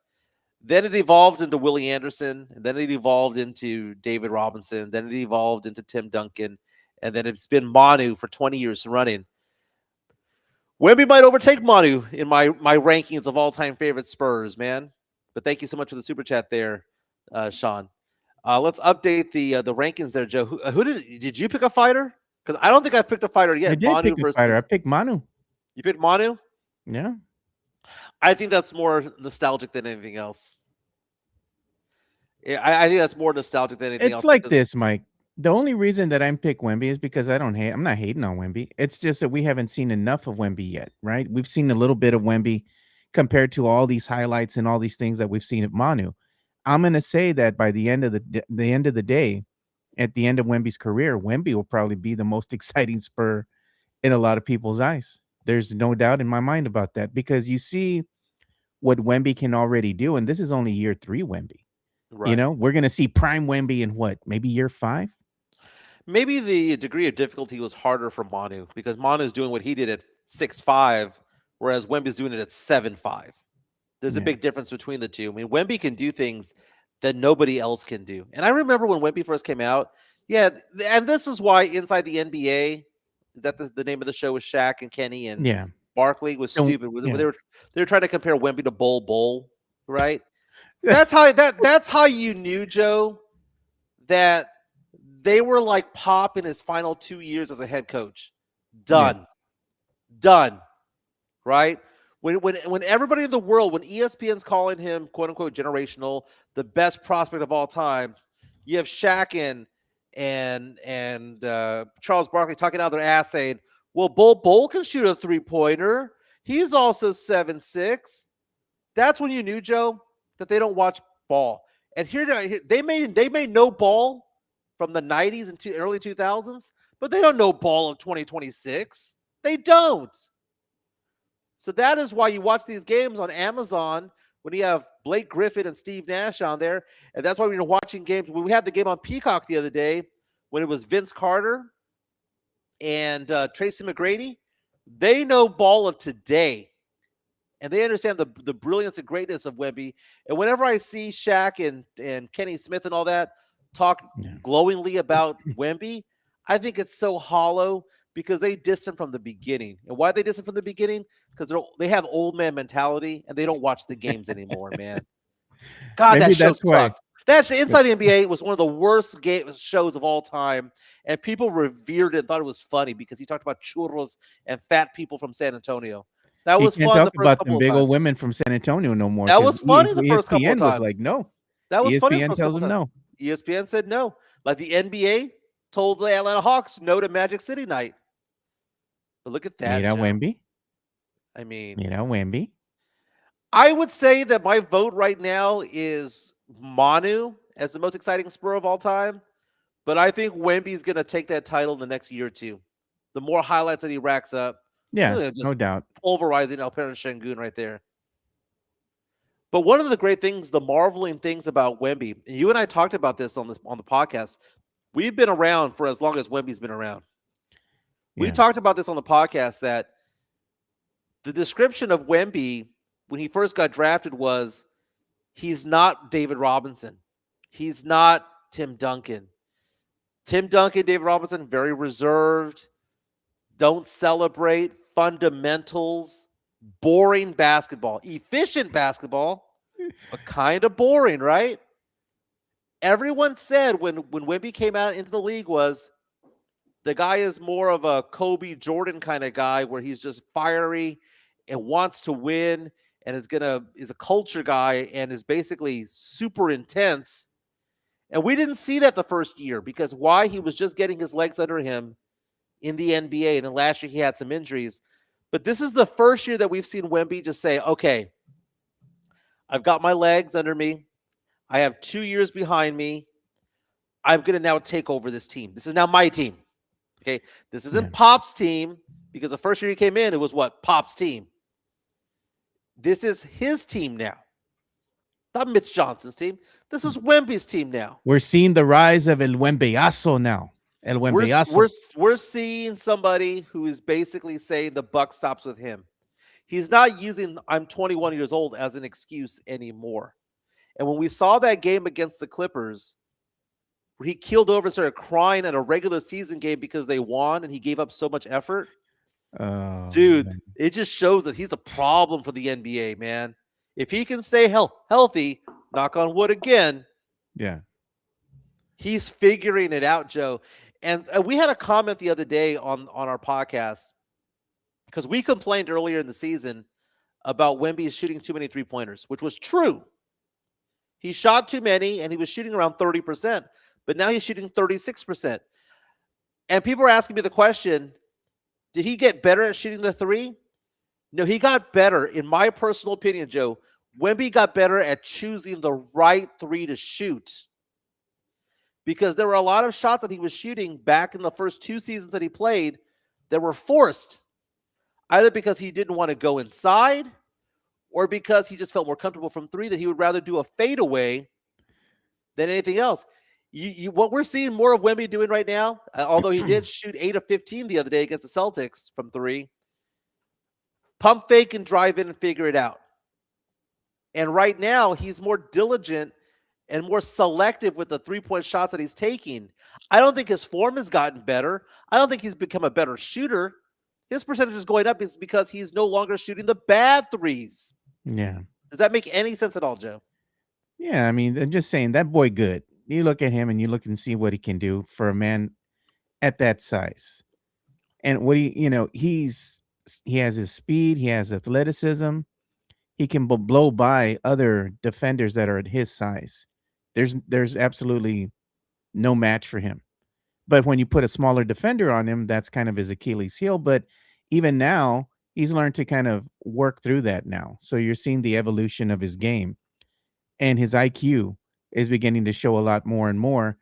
Then it evolved into Willie Anderson, and then it evolved into David Robinson, then it evolved into Tim Duncan, and then it's been Manu for 20 years running. Wemby might overtake Manu in my rankings of all-time favorite Spurs, man. But thank you so much for the super chat there, Sean. Let's update the rankings there, Joe. Who did you pick a fighter? Because I don't think I've picked a fighter yet. I did Manu pick a fighter. I picked Manu. You picked Manu? Yeah. I think that's more nostalgic than anything else. Yeah, I think that's more nostalgic than anything else. It's like this, Mike. The only reason that I'm pick Wemby is because I'm not hating on Wemby. It's just that we haven't seen enough of Wemby yet, right? We've seen a little bit of Wemby compared to all these highlights and all these things that we've seen at Manu. I'm going to say that by the end of the end of the day, at the end of Wemby's career, Wemby will probably be the most exciting Spur in a lot of people's eyes. There's no doubt in my mind about that because you see what Wemby can already do, and this is only year 3 Wemby. Right. You know, we're going to see prime Wemby in what, maybe year 5? Maybe the degree of difficulty was harder for Manu because Manu's doing what he did at 6'5", whereas Wemby's doing it at 7'5". There's a Yeah. big difference between the two. I mean, Wemby can do things that nobody else can do. And I remember when Wemby first came out, yeah, and this is why Inside the NBA, is that the name of the show with Shaq and Kenny and Yeah. Barkley was Don't- stupid. yeah. They were trying to compare Wemby to Bull, right? That's how you knew, Joe, that they were like Pop in his final 2 years as a head coach. Done. Right? When everybody in the world, when ESPN's calling him quote unquote generational, the best prospect of all time, you have Shaq and Charles Barkley talking out their ass saying, well, Bull can shoot a 3-pointer. He's also 7'6". That's when you knew, Joe, that they don't watch ball. And here they may know ball from the 90s and early 2000s, but they don't know ball of 2026. They don't. So that is why you watch these games on Amazon when you have Blake Griffin and Steve Nash on there. And that's why when you're watching games, when we had the game on Peacock the other day, when it was Vince Carter and Tracy McGrady, they know ball of today. And they understand the brilliance and greatness of Wemby. And whenever I see Shaq and Kenny Smith and all that talk glowingly about Wemby, I think it's so hollow because they diss him from the beginning. And why they diss him from the beginning? Because they have old man mentality and they don't watch the games anymore, man. God, Maybe that show that's why- sucked. That Inside the NBA was one of the worst shows of all time, and people revered it and thought it was funny because he talked about churros and fat people from San Antonio. That was can't fun talk the first about couple them of big times. old women from San Antonio no more. That 'cause was funny the first couple of ESPN was times. like, no. That was funny the ESPN first tells couple them times. no. ESPN said no. Like the NBA told the Atlanta Hawks no to Magic City night. But look at that, Mira Joe. Wemby. I mean, Mira Wemby. I would say that my vote right now is Manu as the most exciting Spur of all time. But I think Wemby's going to take that title in the next year or two. The more highlights that he racks up, Yeah, really just no doubt. pulverizing Alperen Şengün right there. But one of the great things, the marveling things about Wemby, and you and I talked about this on the podcast. We've been around for as long as Wemby's been around. We Yeah. talked about this on the podcast that the description of Wemby when he first got drafted was he's not David Robinson. He's not Tim Duncan. Tim Duncan, David Robinson, very reserved, don't celebrate, fundamentals, boring basketball, efficient basketball, but kind of boring, right? Everyone said when Wemby came out into the league was the guy is more of a Kobe Jordan kind of guy where he's just fiery and wants to win and is a culture guy and is basically super intense. And we didn't see that the first year because why? He was just getting his legs under him in the NBA. And then last year he had some injuries. But this is the first year that we've seen Wemby just say, okay, I've got my legs under me. I have 2 years behind me. I'm going to now take over this team. This is now my team. Okay. This isn't Yeah. Pop's team because the first year he came in, it was what? Pop's team. This is his team now. Not Mitch Johnson's team. This is Wemby's team now. We're seeing the rise of El Wembeyazo now. El Wembeyazo. We're seeing somebody who is basically saying the buck stops with him. He's not using I'm 21 years old as an excuse anymore. And when we saw that game against the Clippers, where he keeled over and started crying at a regular season game because they won and he gave up so much effort, Oh, dude, man. it just shows that he's a problem for the NBA, man. If he can stay healthy, knock on wood again, Yeah. he's figuring it out, Joe. And we had a comment the other day on our podcast because we complained earlier in the season about Wemby shooting too many three-pointers, which was true. He shot too many, and he was shooting around 30%, but now he's shooting 36%. And people are asking me the question, did he get better at shooting the three? No, he got better. In my personal opinion, Joe, Wemby got better at choosing the right three to shoot. Because there were a lot of shots that he was shooting back in the first 2 seasons that he played that were forced, either because he didn't want to go inside or because he just felt more comfortable from three, that he would rather do a fadeaway than anything else. What we're seeing more of Wemby doing right now, although he did shoot 8 of 15 the other day against the Celtics from three, pump fake and drive in and figure it out. And right now, he's more diligent and more selective with the three-point shots that he's taking. I don't think his form has gotten better. I don't think he's become a better shooter. His percentage is going up is because he's no longer shooting the bad threes. Yeah. Does that make any sense at all, Joe? Yeah. I mean, I'm just saying that boy good. You look at him and you look and see what he can do for a man at that size. And what he has his speed, he has athleticism. He can blow by other defenders that are at his size. There's absolutely no match for him. But when you put a smaller defender on him, that's kind of his Achilles heel. But even now, he's learned to kind of work through that now. So you're seeing the evolution of his game, and his IQ is beginning to show a lot more and more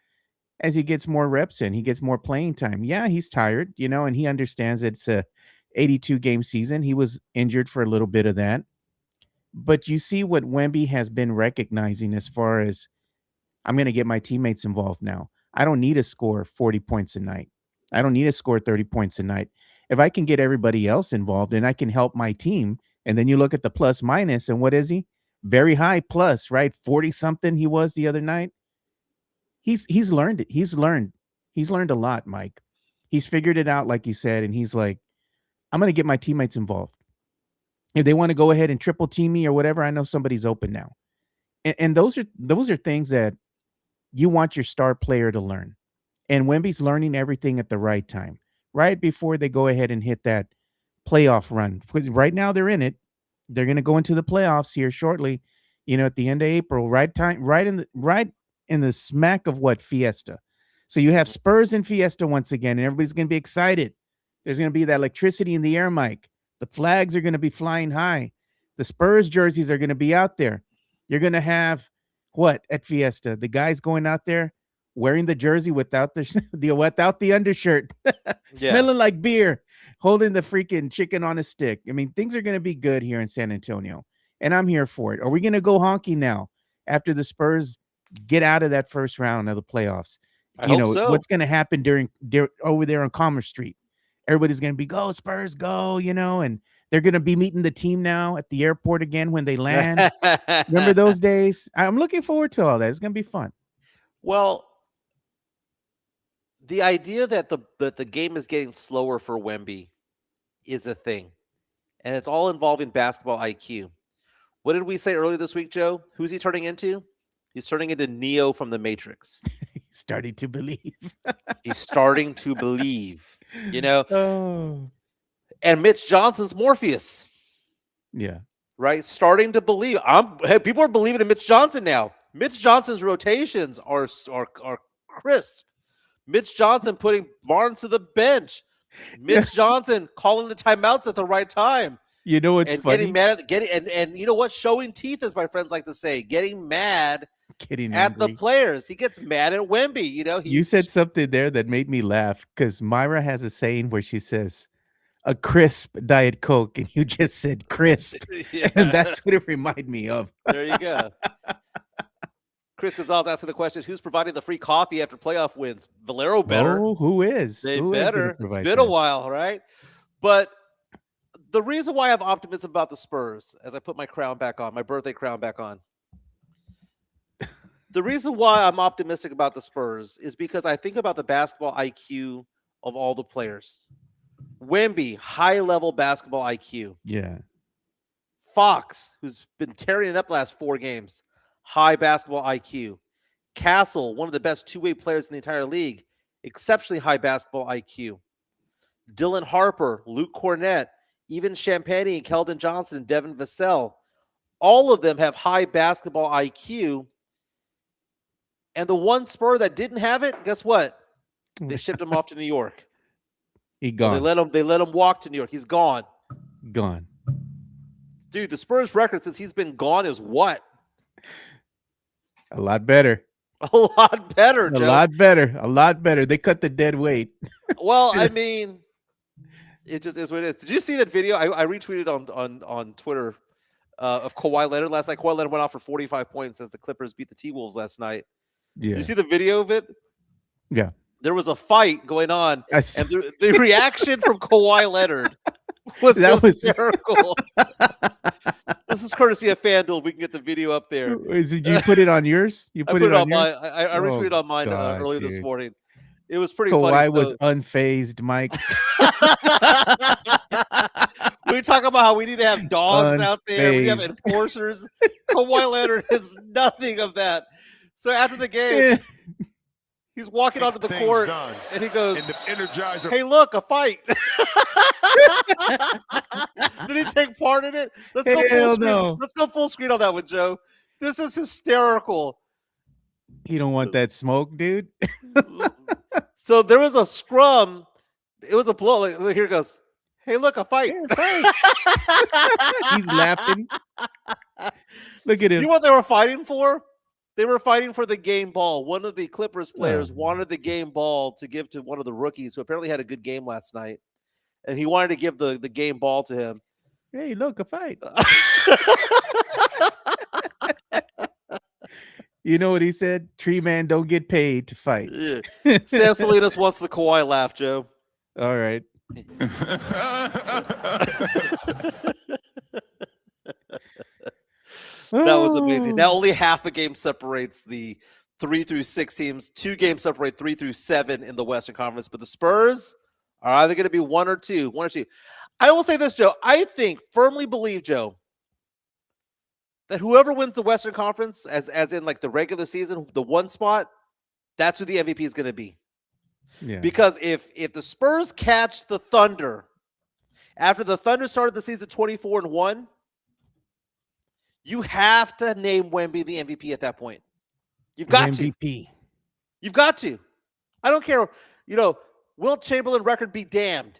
as he gets more reps in. He gets more playing time. Yeah, he's tired, and he understands it's a 82 game season. He was injured for a little bit of that. But you see what Wemby has been recognizing as far as I'm going to get my teammates involved now. I don't need to score 40 points a night. I don't need to score 30 points a night. If I can get everybody else involved and I can help my team, and then you look at the plus minus, and what is he? Very high plus, right? 40 something he was the other night. He's learned it. He's learned a lot, Mike. He's figured it out, like you said, and he's like, I'm going to get my teammates involved. If they want to go ahead and triple team me or whatever, I know somebody's open now. And those are things that you want your star player to learn. And Wemby's learning everything at the right time, right before they go ahead and hit that playoff run. Right now they're in it. They're going to go into the playoffs here shortly, at the end of April, right in the smack of what Fiesta. So you have Spurs and Fiesta once again, and everybody's going to be excited. There's going to be that electricity in the air, Mike. The flags are going to be flying high. The Spurs jerseys are going to be out there. You're going to have what at Fiesta? The guys going out there wearing the jersey without without the undershirt, smelling like beer, holding the freaking chicken on a stick. I mean, things are going to be good here in San Antonio, and I'm here for it. Are we going to go honky now after the Spurs get out of that first round of the playoffs? I hope so. What's going to happen during over there on Commerce Street? Everybody's going to be go Spurs, go, and they're going to be meeting the team now at the airport again when they land. Remember those days? I'm looking forward to all that. It's going to be fun. Well, the idea that the game is getting slower for Wemby is a thing, and it's all involving basketball IQ. What did we say earlier this week, Joe? Who's he turning into? He's turning into Neo from the Matrix. Starting to believe. He's starting to believe, Oh. And Mitch Johnson's Morpheus, Yeah. right? Starting to believe. People are believing in Mitch Johnson now. Mitch Johnson's rotations are crisp. Mitch Johnson putting Barnes to the bench, Mitch Johnson calling the timeouts at the right time. You know what's And funny? getting mad, and you know what? Showing teeth, as my friends like to say, getting mad Getting at the angry. players. He gets mad at Wemby. You know, You said something there that made me laugh because Myra has a saying where she says, "A crisp Diet Coke," and you just said crisp, yeah, and that's what it reminded me of. there you go. Chris Gonzalez asking the question: who's providing the free coffee after playoff wins? Valero better. Oh, who is? They Who is gonna better. It's provide been a that? while, right? But the reason why I have optimism about the Spurs, as I put my crown back on, my birthday crown back on, the reason why I'm optimistic about the Spurs is because I think about the basketball IQ of all the players. Wemby, high-level basketball IQ. Yeah. Fox, who's been tearing it up the last 4 games, high basketball IQ. Castle, one of the best two-way players in the entire league, exceptionally high basketball IQ. Dylan Harper, Luke Cornett, even Champagne and Keldon Johnson and Devin Vassell, all of them have high basketball IQ. And the one Spur that didn't have it, guess what? They shipped him off to New York. He Well, gone. they let him walk to New York. He's gone. Gone. Dude, the Spurs record since he's been gone is what? A lot better. A lot better, A Joe. lot better. A lot better. They cut the dead weight. Well, I mean, it just is what it is. Did you see that video? I retweeted on Twitter of Kawhi Leonard last night. Kawhi Leonard went off for 45 points as the Clippers beat the T-Wolves last night. Yeah. You see the video of it? Yeah. There was a fight going on, I and s- the reaction from Kawhi Leonard was That was- hysterical. This is courtesy of FanDuel. We can get the video up there. Did you put it on yours? You I put put it on yours? mine. I retweeted on mine God, earlier this dude. morning. It was pretty Kawhi funny. was So- unfazed, Mike. we talk about how we need to have dogs out there. We have Unfazed. enforcers. Kawhi Leonard is nothing of that. So after the game, he's walking onto the Things court done. and he goes, And the Energizer. "Hey, look, a fight." Did he take part in it? Let's go full Hell screen. no. Let's go full screen on that one, Joe. This is hysterical. You don't want that smoke, dude. So there was a scrum. It was a blow. Like, here it goes. Hey, look, a fight. He's laughing. Look at You him. know what they were fighting for? They were fighting for the game ball. One of the Clippers players wanted the game ball to give to one of the rookies who apparently had a good game last night. And he wanted to give the game ball to him. Hey, look, a fight. You know what he said? Tree man don't get paid to fight. Yeah. Sam Salinas wants the Kawhi laugh, Joe. All right. That was amazing. Now only half a game separates the 3 through 6 teams. 2 games separate 3 through 7 in the Western Conference. But the Spurs are either going to be 1 or 2. 1 or 2. I will say this, Joe. I firmly believe, Joe, that whoever wins the Western Conference, as in like the regular season, the 1 spot, that's who the MVP is going to be. Yeah. Because if the Spurs catch the Thunder after the Thunder started the season 24-1, you have to name Wemby the MVP at that point. You've got to. MVP. You've got to. I don't care. Wilt Chamberlain record be damned.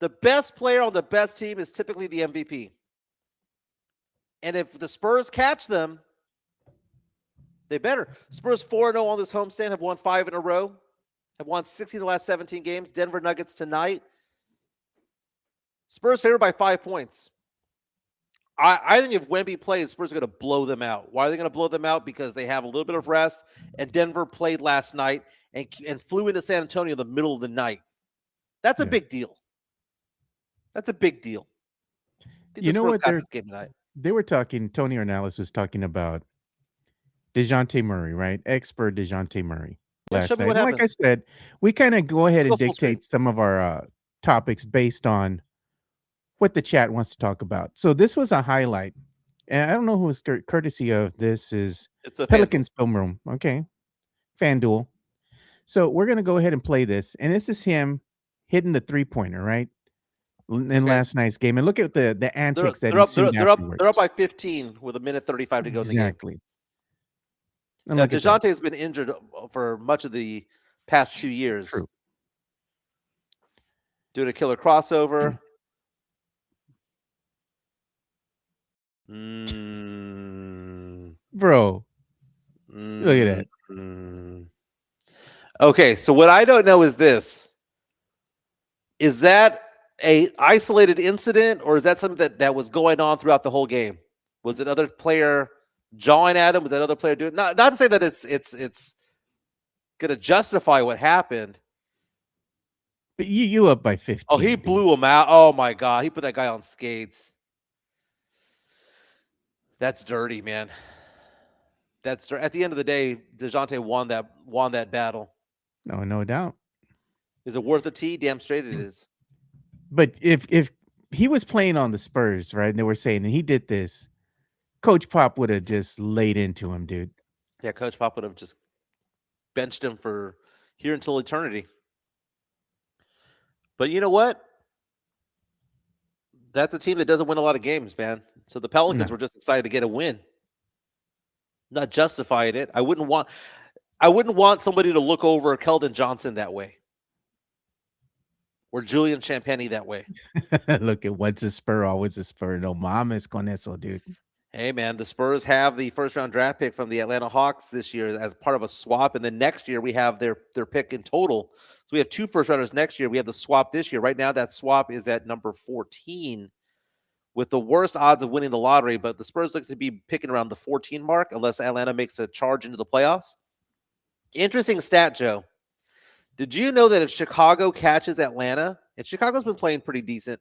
The best player on the best team is typically the MVP. And if the Spurs catch them, they better. Spurs 4-0 on this homestand, have won 5 in a row, have won 16 of the last 17 games. Denver Nuggets tonight. Spurs favored by 5 points. I think if Wemby plays, Spurs are going to blow them out. Why are they going to blow them out? Because they have a little bit of rest, and Denver played last night and flew into San Antonio in the middle of the night. That's a big deal. That's a big deal. I think You the know Spurs what? got this game tonight. They were talking, Tony Ornelas was talking about DeJounte Murray, right? Expert DeJounte Murray Yeah, last show me night. what And like I happened. said, we kind of go ahead Let's and go full screen. dictate some of our topics based on what the chat wants to talk about. So this was a highlight. And I don't know who was courtesy of this is It's a Pelicans Film Room. Okay. FanDuel. So we're going to go ahead and play this. And this is him hitting the 3-pointer, right? In last night's game. And look at the antics that ensued afterwards. They're up by 15 with 1:35 to go in the game. Exactly. And Now, look at that. DeJounte has been injured for much of the past 2 years. True. Doing a killer crossover. Bro, look at that. Okay, so what I don't know is this. Is that a isolated incident, or is that something that was going on throughout the whole game? Was it other player jawing at him? Was that other player doing not to say that it's gonna justify what happened. But you up by 15. Oh, he dude. blew him out. Oh my god, he put that guy on skates. That's dirty, man. That's at the end of the day, DeJounte won that battle. No doubt. Is it worth the tea? Damn straight it is. But if he was playing on the Spurs, right, and they were saying, and he did this, Coach Pop would have just laid into him, dude. Yeah, Coach Pop would have just benched him for here until eternity. But you know what? That's a team that doesn't win a lot of games, man. So the Pelicans No. were just excited to get a win. Not justifying it. I wouldn't want somebody to look over Keldon Johnson that way. Or Julian Champagny that way. Look at what's a Spur, always a Spur. No mames con eso, dude. Hey, man, the Spurs have the first-round draft pick from the Atlanta Hawks this year as part of a swap, and then next year we have their pick in total. So we have 2 first-rounders next year. We have the swap this year. Right now, that swap is at number 14 with the worst odds of winning the lottery, but the Spurs look to be picking around the 14 mark unless Atlanta makes a charge into the playoffs. Interesting stat, Joe. Did you know that if Chicago catches Atlanta, and Chicago's been playing pretty decent,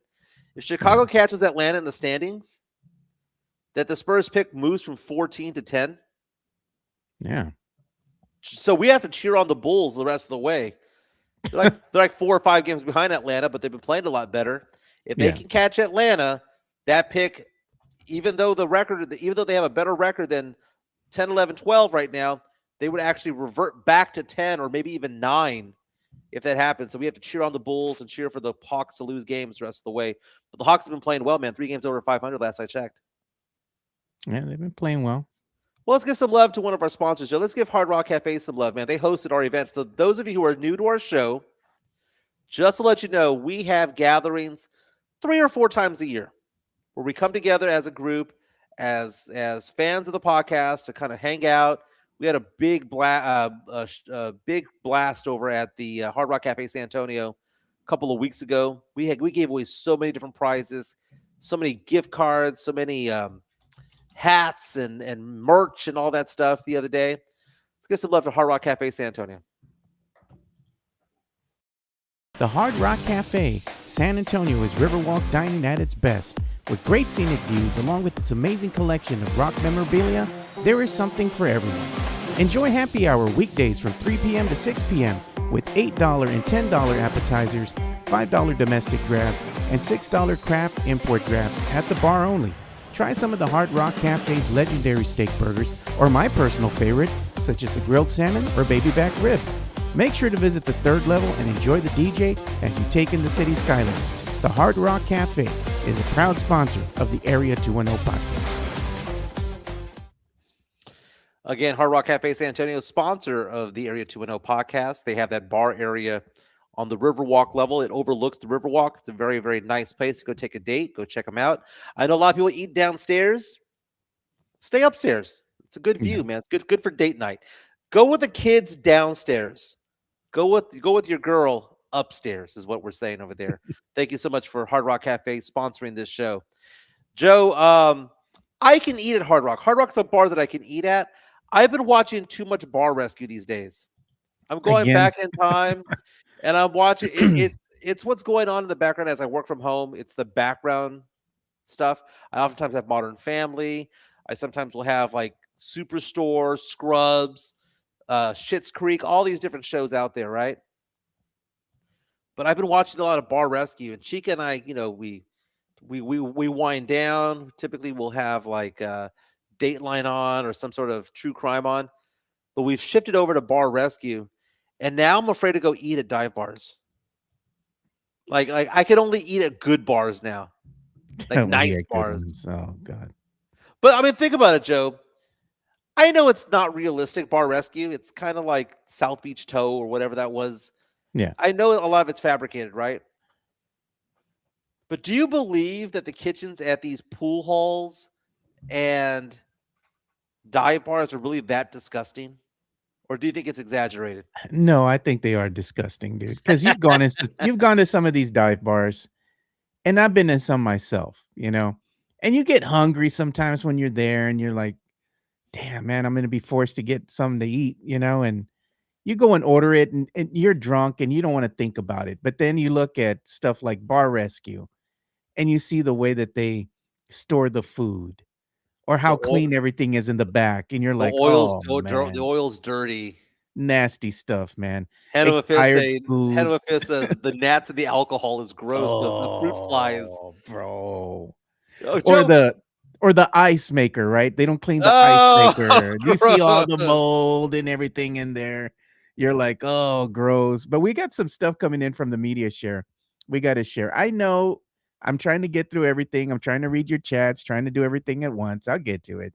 if Chicago catches Atlanta in the standings, that the Spurs pick moves from 14 to 10? Yeah. So we have to cheer on the Bulls the rest of the way. They're like 4 or 5 games behind Atlanta, but they've been playing a lot better. If they can catch Atlanta, that pick, even though they have a better record than 10, 11, 12 right now, they would actually revert back to 10 or maybe even 9 if that happens. So we have to cheer on the Bulls and cheer for the Hawks to lose games the rest of the way. But the Hawks have been playing well, man. 3 games over 500 last I checked. Yeah, they've been playing well. Well, let's give some love to one of our sponsors, Joe. Let's give Hard Rock Cafe some love, man. They hosted our event. So those of you who are new to our show, just to let you know, we have gatherings 3 or 4 times a year where we come together as a group, as fans of the podcast to kind of hang out. We had a big blast over at the Hard Rock Cafe San Antonio a couple of weeks ago. We gave away so many different prizes, so many gift cards, so many hats and merch and all that stuff the other day. Let's give some love to Hard Rock Cafe San Antonio. The Hard Rock Cafe, San Antonio is Riverwalk dining at its best. With great scenic views along with its amazing collection of rock memorabilia, there is something for everyone. Enjoy happy hour weekdays from 3 p.m. to 6 p.m. with $8 and $10 appetizers, $5 domestic drafts, and $6 craft import drafts at the bar only. Try some of the Hard Rock Cafe's legendary steak burgers, or my personal favorite, such as the grilled salmon or baby back ribs. Make sure to visit the 3rd level and enjoy the DJ as you take in the city skyline. The Hard Rock Cafe is a proud sponsor of the Area 210 podcast. Again, Hard Rock Cafe San Antonio, sponsor of the Area 210 podcast. They have that bar area on the Riverwalk level. It overlooks the Riverwalk. It's a very, very nice place to go take a date. Go check them out. I know a lot of people eat downstairs. Stay upstairs. It's a good view, man. It's good for date night. Go with the kids downstairs. Go with your girl upstairs is what we're saying over there. Thank you so much for Hard Rock Cafe sponsoring this show. Joe, I can eat at Hard Rock. Hard Rock's a bar that I can eat at. I've been watching too much Bar Rescue these days. I'm going back in time and I'm watching it's what's going on in the background as I work from home. It's the background stuff. I oftentimes have Modern Family. I sometimes will have like Superstore, Scrubs, Schitt's Creek, all these different shows out there, right? But I've been watching a lot of Bar Rescue, and Chica and I, we wind down. Typically, we'll have like Dateline on or some sort of true crime on, but we've shifted over to Bar Rescue, and now I'm afraid to go eat at dive bars. Like I can only eat at good bars now, like nice bars. Oh God! But I mean, think about it, Joe. I know it's not realistic, Bar Rescue. It's kind of like South Beach Tow or whatever that was. Yeah. I know a lot of it's fabricated, right? But do you believe that the kitchens at these pool halls and dive bars are really that disgusting? Or do you think it's exaggerated? No, I think they are disgusting, dude. Because you've gone to some of these dive bars, and I've been in some myself, and you get hungry sometimes when you're there, and you're like, "Damn, man, I'm gonna be forced to get something to eat," and you go and order it, and you're drunk, and you don't want to think about it. But then you look at stuff like Bar Rescue, and you see the way that they store the food, or The how oil, clean everything is in the back, and you're the like, oil's "Oh the man, oil's dirty. nasty stuff, man." Henema Fist Expired say food. Henema Fist says the gnats and the alcohol is gross. The fruit flies. Oh, bro. Oh, Or Joe. the ice maker, right? They don't clean the ice Oh, maker. You see all the gross. mold and everything in there. You're like, "Oh, gross." But we got some stuff coming in from the media share. We gotta share. I know I'm trying to get through everything. I'm trying to read your chats, trying to do everything at once. I'll get to it.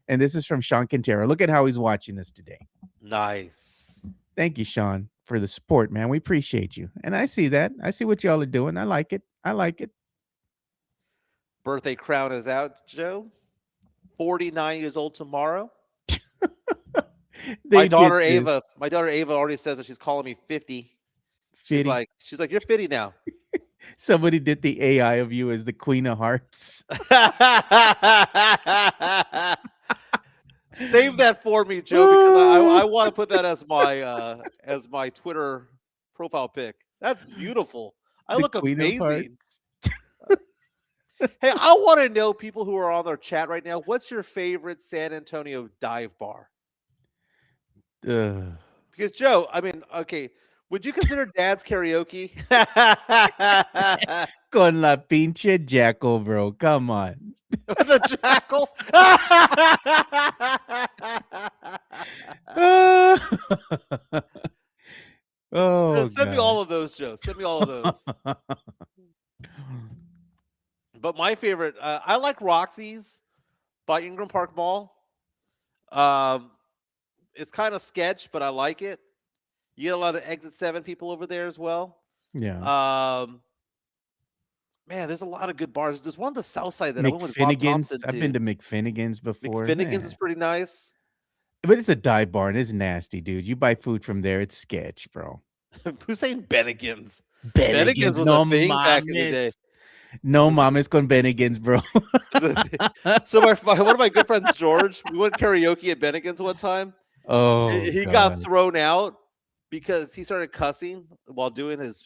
And this is from Sean Quintero. Look at how he's watching us today. Nice. Thank you, Sean, for the support, man. We appreciate you. And I see that. I see what y'all are doing. I like it. I like it. Birthday crown is out, Joe. 49 years old tomorrow. They did this. My daughter Ava already says that she's calling me 50. She's 50. like, you're 50 now. Somebody did the AI of you as the Queen of Hearts. Save that for me, Joe, because I want to put that as my Twitter profile pic. That's beautiful. I The look Queen of amazing. Hearts. Hey, I want to know, people who are on our chat right now, what's your favorite San Antonio dive bar? Ugh. Because Joe, I mean, okay, would you consider Dad's karaoke? Con la pinche jackal, bro. Come on. The jackal? Oh, Send me God. all of those, Joe. Send me all of those. But my favorite, I like Roxy's by Ingram Park Mall. It's kind of sketch, but I like it. You get a lot of Exit 7 people over there as well. Yeah. Man, there's a lot of good bars. There's one on the south side that I went with Bob McFinnigan's. Thompson I've been to. to McFinnigan's before. McFinnigan's is Man. pretty nice. But it's a dive bar and it's nasty, dude. You buy food from there, it's sketch, bro. Who's saying Bennigan's? Bennigan's, was no a thing back in the day. mames. No mames con Bennigan's, bro. So one of my good friends, George, we went karaoke at Bennigan's one time. Oh, He God. got thrown out because he started cussing while doing his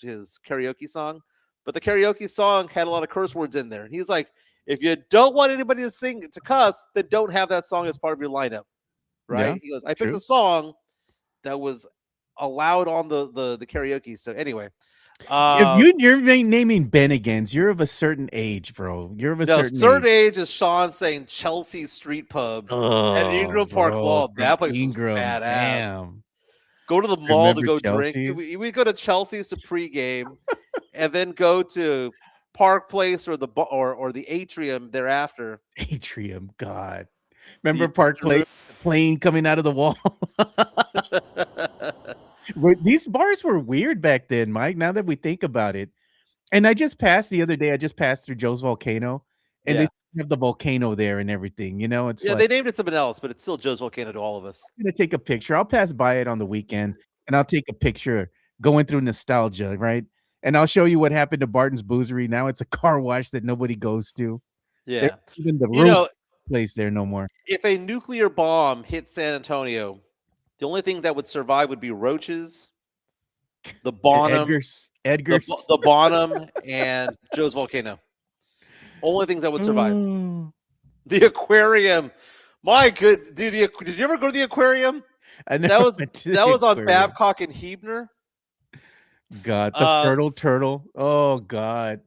karaoke song. But the karaoke song had a lot of curse words in there. He was like, if you don't want anybody to cuss, then don't have that song as part of your lineup. Right? Yeah, He goes, I picked true. a song that was allowed on the karaoke. So anyway. If you're naming Bennigan's, you're of a certain age, bro. You're of a certain age is Sean saying Chelsea Street Pub Oh, at Ingram Park bro, Mall. That place Ingram, was badass. damn. Go to the mall to Remember go Chelsea's? drink. We go to Chelsea's to pregame, and then go to Park Place or the Atrium thereafter. Atrium, God. Remember Park Place, the plane coming out of the wall? These bars were weird back then, Mike, now that we think about it. And I just passed the other day, I just passed through Joe's Volcano, and Yeah. they have the volcano there and everything, it's Yeah, like, they named it something else, but it's still Joe's Volcano to all of us. I'm gonna take a picture. I'll pass by it on the weekend, and I'll take a picture going through nostalgia, right? And I'll show you what happened to Barton's Boozery. Now it's a car wash that nobody goes to. Yeah. There's even the You room know, place there no more. if a nuclear bomb hit San Antonio, the only thing that would survive would be roaches, the Bonham, Edgar's. the Bonham, and Joe's Volcano. Only things that would survive. Mm. The aquarium. My good dude, did you ever go to the aquarium? I That never was went to the on aquarium. Babcock and Hebner. God, the fertile turtle. Oh God.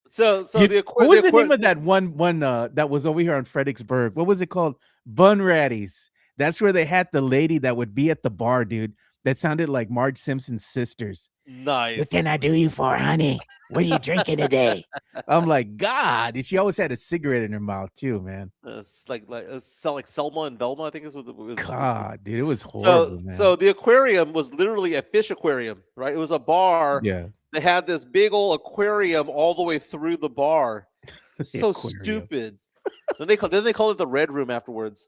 So what was the name of that one that was over here on Fredericksburg? What was it called? Bun Ratties. That's where they had the lady that would be at the bar, dude. That sounded like Marge Simpson's sisters. Nice. What can I do you for, honey? What are you drinking today? I'm like, God. And she always had a cigarette in her mouth too, man. It's like Selma and Velma, I think is what it was. God, dude, it was horrible, man. So the aquarium was literally a fish aquarium, right? It was a bar Yeah. They had this big old aquarium all the way through the bar. So aquarium. stupid. Then they called it the Red Room afterwards.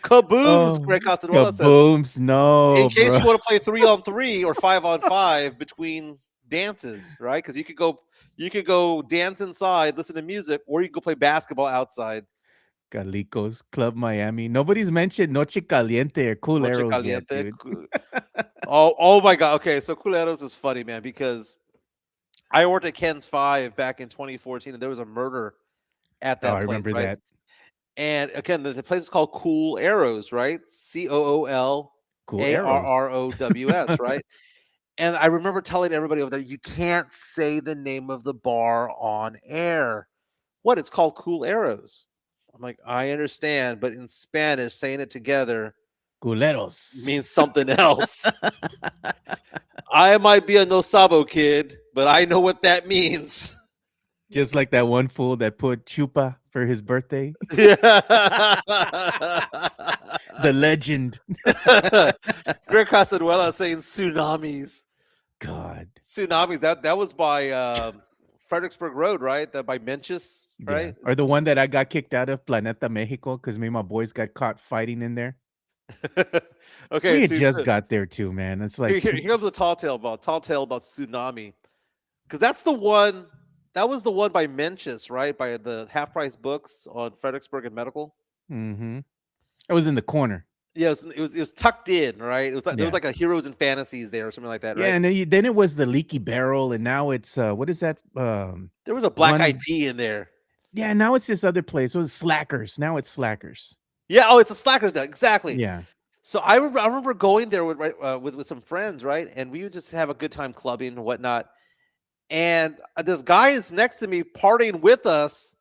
Kabooms, Oh, Greg Costanuela says. kabooms! No, In case bro. you want to play 3-on-3 or 5-on-5 between dances, right? Because you could go dance inside, listen to music, or you can go play basketball outside. Calicos Club Miami. Nobody's mentioned Noche Caliente or Cool Noche Arrows yet, Caliente. dude. Oh my God. Okay, so Culeros is funny, man, because I worked at Ken's 5 back in 2014, and there was a murder at Oh, that I place, remember right? that. And again, the place is called Cool Arrows, right? Cool Arrows. COOLARROWS, right? And I remember telling everybody over there, you can't say the name of the bar on air. What? It's called Cool Arrows. I'm like, I understand, but in Spanish, saying it together Culeros. means something else. I might be a no sabo kid, but I know what that means. Just like that one fool that put chupa for his birthday. Yeah. The legend. Greg Casaduela saying tsunamis. God. Tsunamis. That was by Fredericksburg Road, right? That by Menchis, Yeah. right? Or the one that I got kicked out of, Planeta Mexico, because me and my boys got caught fighting in there. Okay, We had so just got there too, man. It's like here comes the tall tale about tsunami, because that's the one. That was the one by Menchis, right? By the half price books on Fredericksburg and Medical. mm-hmm. It was in the corner. Yeah, it was tucked in, right? It was like there was Yeah. like a Heroes and Fantasies there or something like that, Yeah, right? and then it was the Leaky Barrel, and now it's what is that? There was a Black one- Eyed Pea in there. Yeah, now it's this other place. It was Slackers. Now it's Slackers. Yeah, oh, it's a Slackers now, exactly. Yeah. So I remember going there with some friends, right? And we would just have a good time clubbing and whatnot. And this guy is next to me partying with us.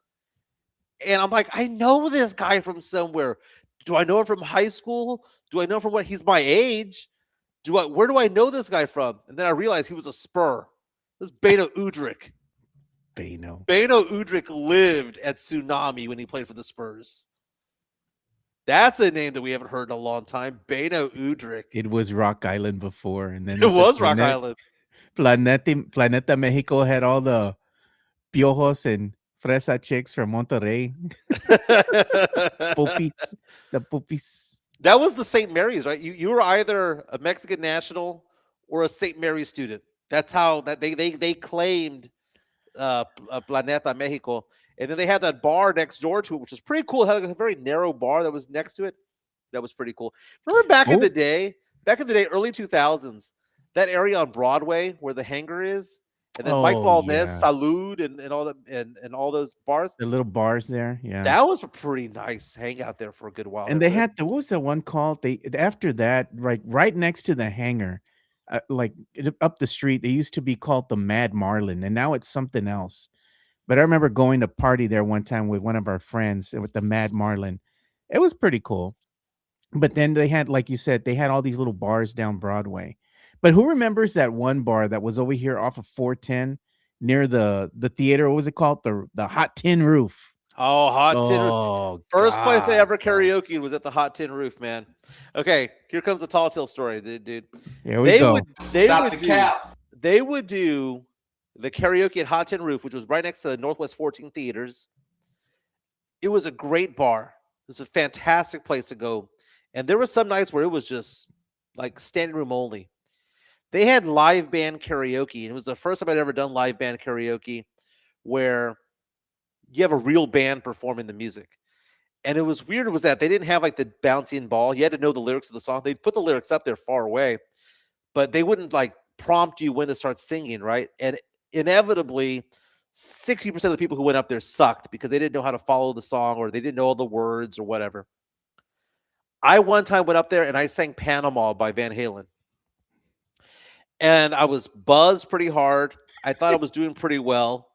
And I'm like, I know this guy from somewhere. Do I know him from high school? Do I know him from what? He's my age. Where do I know this guy from? And then I realized he was a Spur. This is Beno Udrich. Beno. Beno Udrich lived at Tsunami when he played for the Spurs. That's a name that we haven't heard in a long time. Beno Udrich. It was Rock Island before, and then It was Rock Island. Planeta Mexico had all the piojos and fresa chicks from Monterrey. Pupis, the pupis. That was the St. Mary's, right? You were either a Mexican national or a St. Mary's student. That's how that they claimed Planeta Mexico. And then they had that bar next door to it, which was pretty cool. It had a very narrow bar that was next to it. That was pretty cool. Remember back in the day, early 2000s, that area on Broadway where the hangar is, and then Mike Oh, Valdez, yeah. Salud, and all and all those bars. The little bars there, yeah. That was a pretty nice hangout there for a good while. And they had what was the one called? They after that, right next to the hangar, up the street, they used to be called the Mad Marlin, and now it's something else. But I remember going to party there one time with one of our friends with the Mad Marlin. It was pretty cool. But then they had, like you said, they had all these little bars down Broadway. But who remembers that one bar that was over here off of 410 near the theater? What was it called? The Hot Tin Roof. Oh, Hot Tin Roof. Oh, First place I God, ever bro. karaoke was at the Hot Tin Roof, man. Okay, here comes the Tall Tale story, dude. Here we go. Stop the cap. They would do the karaoke at Hot Tin Roof, which was right next to the Northwest 14 Theaters. It was a great bar. It was a fantastic place to go. And there were some nights where it was just like standing room only. They had live band karaoke, and it was the first time I'd ever done live band karaoke where you have a real band performing the music. And it was weird was that they didn't have like the bouncing ball. You had to know the lyrics of the song. They'd put the lyrics up there far away, but they wouldn't like prompt you when to start singing, right? And inevitably, 60% of the people who went up there sucked because they didn't know how to follow the song or they didn't know all the words or whatever. I one time went up there and I sang Panama by Van Halen. And I was buzzed pretty hard. I thought I was doing pretty well.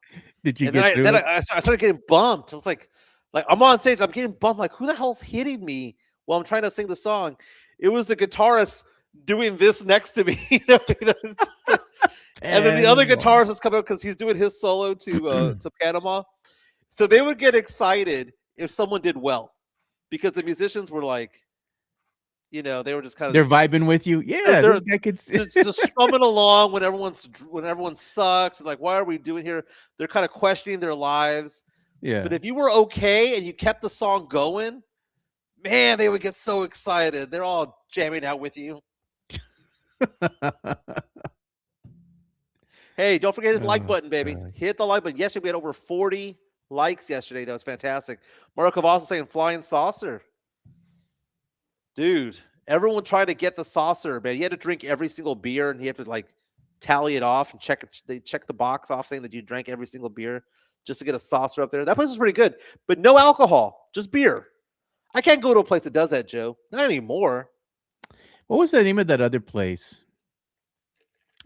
Did you And get through? then I started getting bumped. I was like I'm on stage. I'm getting bumped. Like, who the hell's hitting me while I'm trying to sing the song? It was the guitarist doing this next to me. And then the other guitarist has come out because he's doing his solo to Panama. So they would get excited if someone did well because the musicians were like, They were just kind of They're vibing with you. they're, Yeah, they're this guy could. just strumming along when everyone sucks and like, why are we doing here? They're kind of questioning their lives. Yeah. But if you were okay and you kept the song going, man, they would get so excited. They're all jamming out with you. Hey, don't forget his like Oh, button, baby. gosh. Hit the like button. Yesterday we had over 40 likes yesterday. That was fantastic. Marco also saying flying saucer. Dude, everyone tried to get the saucer, man. You had to drink every single beer and you have to like tally it off and check it. They check the box off saying that you drank every single beer just to get a saucer up there. That place was pretty good, but no alcohol, just beer. I can't go to a place that does that, Joe. Not anymore. What was the name of that other place?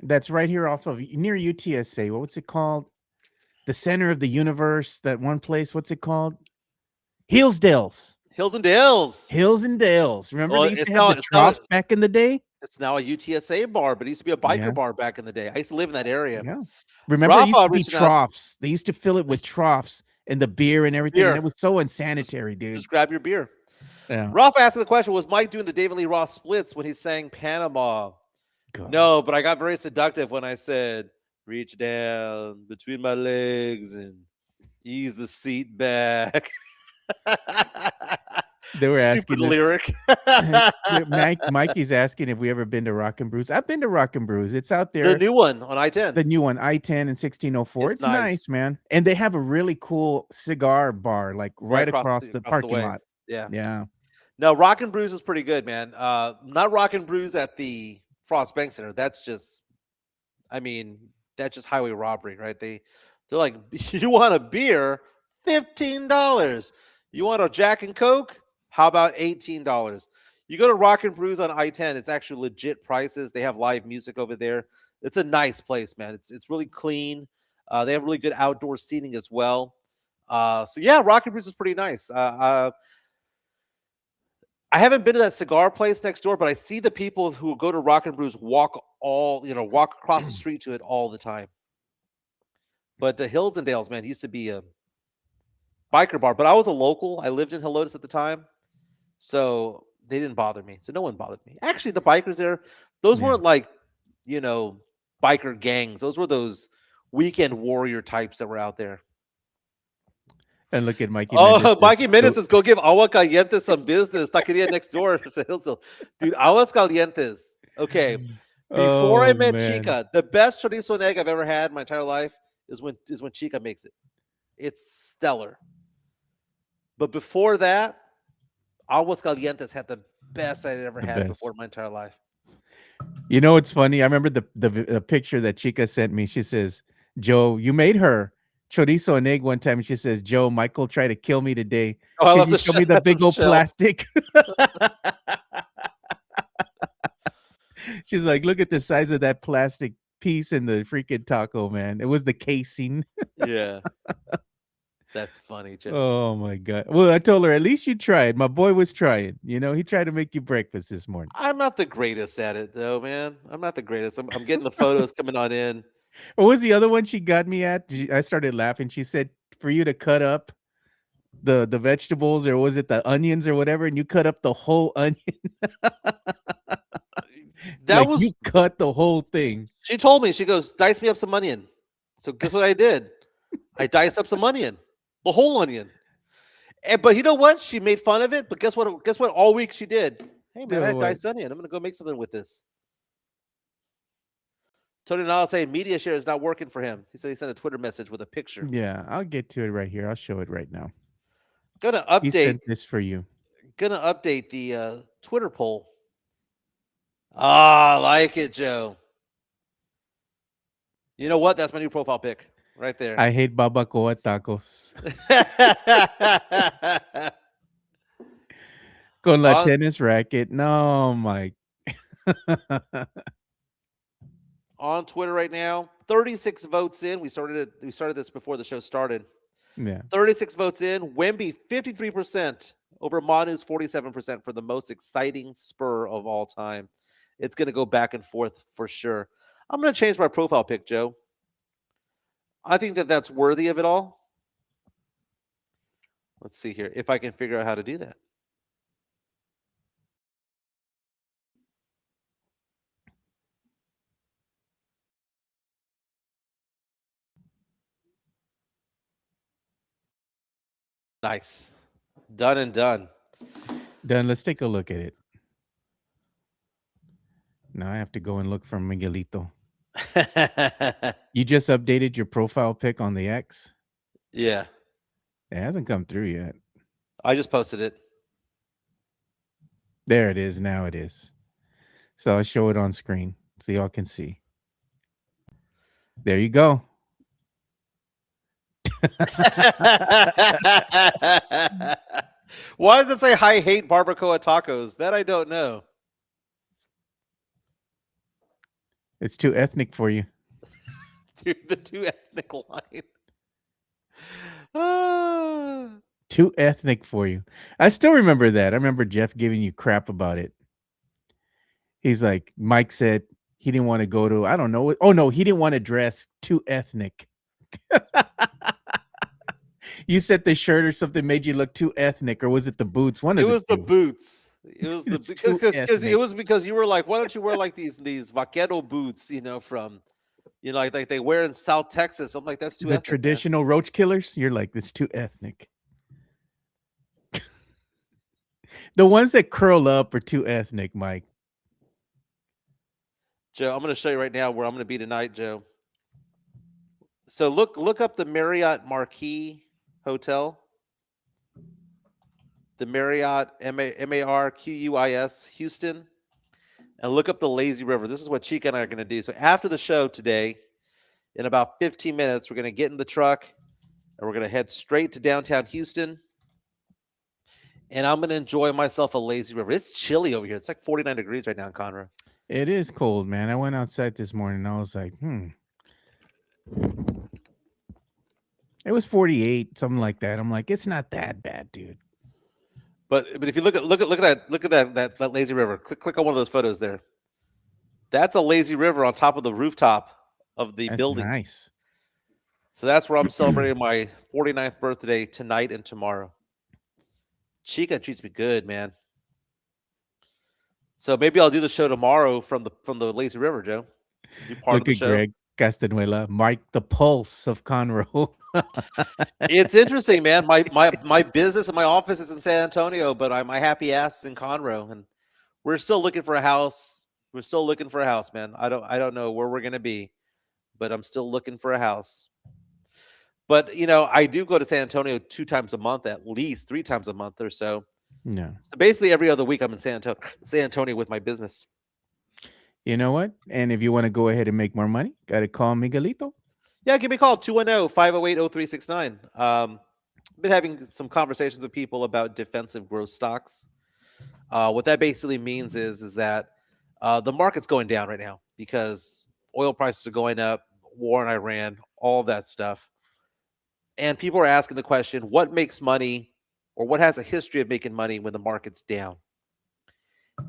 That's right here off of near UTSA. What's it called? The center of the universe. That one place. What's it called? Hillsdales. Hills and Dales. Hills and Dales. Remember Well, they used it's to have now the it's now troughs back in the day? it's now a UTSA bar, but it used to be a biker Yeah. bar back in the day. I used to live in that area. Yeah. Remember, it used Rafa to be reaching out. troughs. They used to fill it with troughs and the beer and everything. And Beer. it was so unsanitary, dude. Just grab your beer. Yeah. Rafa asking the question, was Mike doing the David Lee Roth splits when he sang Panama? God. No, but I got very seductive when I said, reach down between my legs and ease the seat back. They were Stupid asking us- lyric. Yeah, Mikey's asking if we ever been to Rock and Brews. I've been to Rock and Brews. It's out there. The new one on I-10. The new one, I-10 and 1604. It's It's nice. nice, man. And they have a really cool cigar bar, like right across the parking way. lot. Yeah. Yeah. No, Rock and Brews is pretty good, man. Not Rock and Brews at the Frost Bank Center. That's just highway robbery, right? They're like, you want a beer? $15. You want a Jack and Coke? How about $18? You go to Rock and Brews on I-10, it's actually legit prices. They have live music over there. It's a nice place, man. It's really clean. They have really good outdoor seating as well. So yeah, Rock and Brews is pretty nice. I haven't been to that cigar place next door, but I see the people who go to Rock and Brews walk across the street to it all the time. But the Hills and Dales, man, used to be a biker bar, but I was a local. I lived in Helotes at the time, so they didn't bother me. So no one bothered me. Actually, the bikers there, those weren't like, biker gangs. Those were those weekend warrior types that were out there. And look at Mikey. Mikey Mendes says, go give Agua Caliente some business. Taqueria next door to Hillsdale. Dude, Aguas Calientes. Okay. Before I met Chica, the best chorizo and egg I've ever had in my entire life is when Chica makes it. It's stellar. But before that, Aguas Calientes had the best I'd ever had before in my entire life. You know, it's funny. I remember the picture that Chica sent me. She says, Joe, you made her chorizo and egg one time. And she says, Joe, Michael tried to kill me today. Oh, I love you show me the big old plastic. She's like, look at the size of that plastic piece in the freaking taco, man. It was the casing. Yeah. That's funny, Joe. Oh my God. Well, I told her, at least you tried. My boy was trying. He tried to make you breakfast this morning. I'm not the greatest at it, though, man. I'm not the greatest. I'm getting the photos coming on in. What was the other one she got me at? I started laughing. She said for you to cut up the vegetables, or was it the onions or whatever, and you cut up the whole onion. You cut the whole thing. She told me, she goes, dice me up some onion. So guess what I did? I diced up some onion, the whole onion. But you know what? She made fun of it. But guess what? Guess what? All week she did. Hey man, I had diced onion. I'm gonna go make something with this. Tony Nala saying media share is not working for him. He said he sent a Twitter message with a picture. Yeah, I'll get to it right here. I'll show it right now. Gonna update He sent this for you. Gonna update the Twitter poll. I like it, Joe. You know what? That's my new profile pic right there. I hate babacoa tacos. Con la tennis racket. No, Mike. On Twitter right now, 36 votes in. We started this before the show started. Yeah. 36 votes in. Wemby 53% over Manu's 47% for the most exciting Spur of all time. It's going to go back and forth for sure. I'm going to change my profile pic, Joe. I think that's worthy of it all. Let's see here if I can figure out how to do that. Nice. Done and done. Done. Let's take a look at it. Now I have to go and look for Miguelito. You just updated your profile pic on the X? Yeah. It hasn't come through yet. I just posted it. There it is. Now it is. So I'll show it on screen so y'all can see. There you go. Why does it say I hate barbacoa tacos? That I don't know. It's too ethnic for you. Dude, the two ethnic line. Ah. Too ethnic for you. I still remember that. I remember Jeff giving you crap about it. He's like, Mike said he didn't want to go to, I don't know. Oh, no, he didn't want to dress too ethnic. You said the shirt or something made you look too ethnic, or was it the boots? One of It the was the two. boots. It was the It's too because it ethnic. was because you were like, why don't you wear like these vaquero boots, from like they wear in South Texas. I'm like, that's too The ethnic, man. traditional roach killers. You're like, it's too ethnic. The ones that curl up are too ethnic, Mike. Joe, I'm gonna show you right now where I'm gonna be tonight, Joe. So look up the Marriott Marquis Hotel. The Marriott Marquis Houston. And look up the Lazy River. This is what Chica and I are going to do. So after the show today, in about 15 minutes, we're going to get in the truck and we're going to head straight to downtown Houston. And I'm going to enjoy myself a lazy river. It's chilly over here. It's like 49 degrees right now in Conroe. It is cold, man. I went outside this morning and I was like, It was 48, something like that. I'm like, it's not that bad, dude. But if you look at that lazy river, click on one of those photos there. That's a lazy river on top of the rooftop of the That's building. nice. So that's where I'm celebrating my 49th birthday tonight and tomorrow. Chica treats me good, man. So maybe I'll do the show tomorrow from the lazy river, Joe. Be part of Look the at show. Greg Castanuela, Mike the Pulse of Conroe. It's interesting, man. My business and my office is in San Antonio, but my happy ass is in Conroe, and we're still looking for a house. We're still looking for a house, man. I don't know where we're gonna be, but I'm still looking for a house. But I do go to San Antonio 2 times a month, at least 3 times a month or so. No. So basically, every other week I'm in San Antonio with my business. You know what? And if you want to go ahead and make more money, got to call Miguelito. Yeah, give me a call, 210-508-0369. Been having some conversations with people about defensive growth stocks. What that basically means is that the market's going down right now because oil prices are going up, war in Iran, all that stuff. And people are asking the question, what makes money or what has a history of making money when the market's down?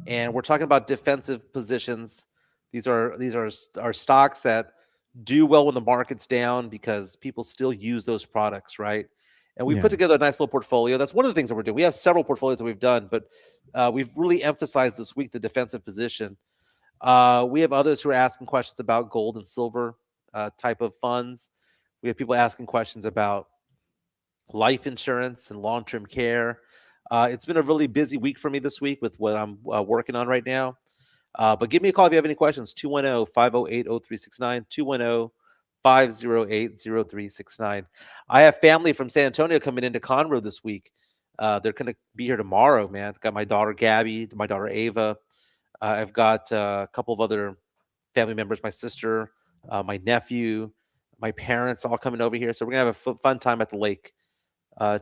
And we're talking about defensive positions. These are stocks that do well when the market's down because people still use those products, right? And we've put together a nice little portfolio. That's one of the things that we're doing. We have several portfolios that we've done, but we've really emphasized this week the defensive position. We have others who are asking questions about gold and silver type of funds. We have people asking questions about life insurance and long-term care. It's been a really busy week for me this week with what I'm working on right now. But give me a call if you have any questions, 210-508-0369, 210-508-0369. I have family from San Antonio coming into Conroe this week. They're going to be here tomorrow, man. I've got my daughter, Gabby, my daughter, Ava. I've got a couple of other family members, my sister, my nephew, my parents all coming over here. So we're going to have a fun time at the lake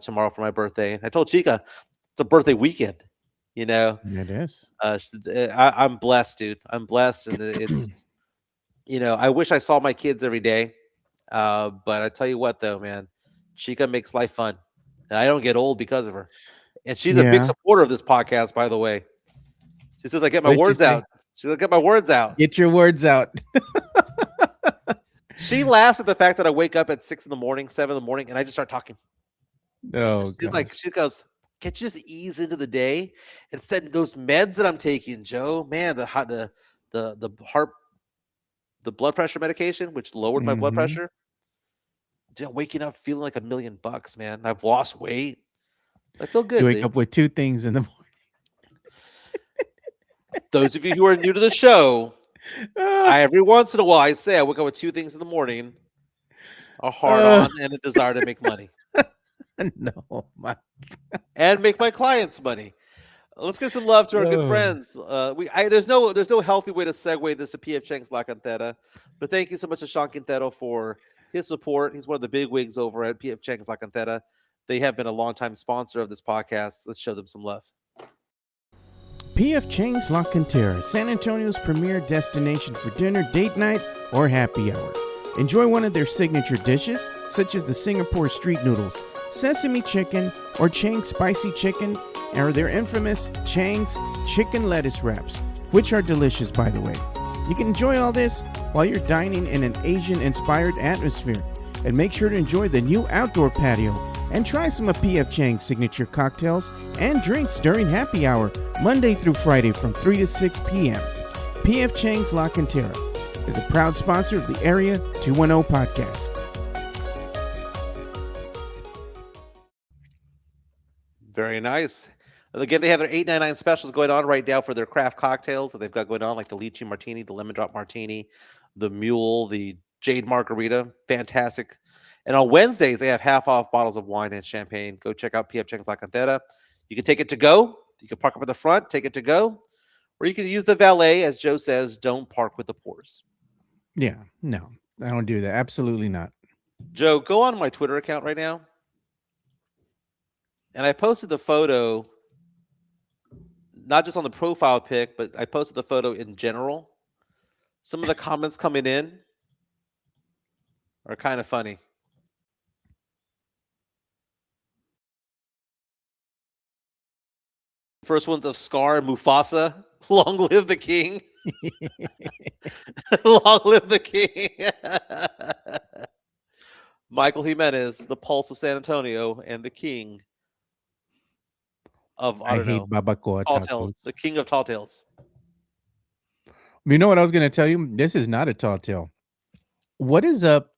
tomorrow for my birthday. And I told Chica it's a birthday weekend. It is. I'm blessed, dude. I'm blessed, and it's I wish I saw my kids every day, but I tell you what, though, man, Chica makes life fun, and I don't get old because of her. And she's a big supporter of this podcast, by the way. She says I get my words out. She says I get my words out. Get your words out. She laughs at the fact that I wake up at 6 in the morning, 7 in the morning, and I just start talking. Oh, she's like, she goes, can't you just ease into the day? Instead, those meds that I'm taking, Joe, man, the heart, the blood pressure medication, which lowered my blood pressure. Waking up feeling like $1 million, man. I've lost weight. I feel You good, wake dude. up with two things in the Those of you who are new to the show, morning. every once in a while I say I wake up with two things in the morning: a hard on and a desire to make money No, my. and make my clients money. Let's give some love to our good Oh. friends. There's no healthy way to segue this to PF Chang's La Cantera, but thank you so much to Sean Quintero for his support. He's one of the big wigs over at PF Chang's La Cantera. They have been a longtime sponsor of this podcast. Let's show them some love. PF Chang's La Cantera, San Antonio's premier destination for dinner, date night, or happy hour. Enjoy one of their signature dishes, such as the Singapore street noodles, sesame chicken, or Chang's spicy chicken, or their infamous Chang's chicken lettuce wraps, which are delicious, by the way. You can enjoy all this while you're dining in an Asian-inspired atmosphere. And make sure to enjoy the new outdoor patio and try some of PF Chang's signature cocktails and drinks during happy hour, Monday through Friday from 3 to 6 p.m. PF Chang's La Cantera is a proud sponsor of the Area 210 podcast. Very nice. Again, they have their $8.99 specials going on right now for their craft cocktails that they've got going on, like the lychee martini, the lemon drop martini, the mule, the jade margarita. Fantastic. And on Wednesdays, they have half off bottles of wine and champagne. Go check out PF Chang's La Cantera. You can take it to go. You can park up at the front, take it to go. Or you can use the valet. As Joe says, don't park with the poors. Yeah, no, I don't do that. Absolutely not. Joe, go on my Twitter account right now. And I posted the photo, not just on the profile pic, but I posted the photo in general. Some of the comments coming in are kind of funny. First one's of Scar and Mufasa. Long live the king. Long live the king. Michael Jimenez, the pulse of San Antonio, and the king of, I don't hate know, barbacoa Tall tacos. Tales. The king of Tall Tales. You know what I was going to tell you? This is not a tall tale. What is up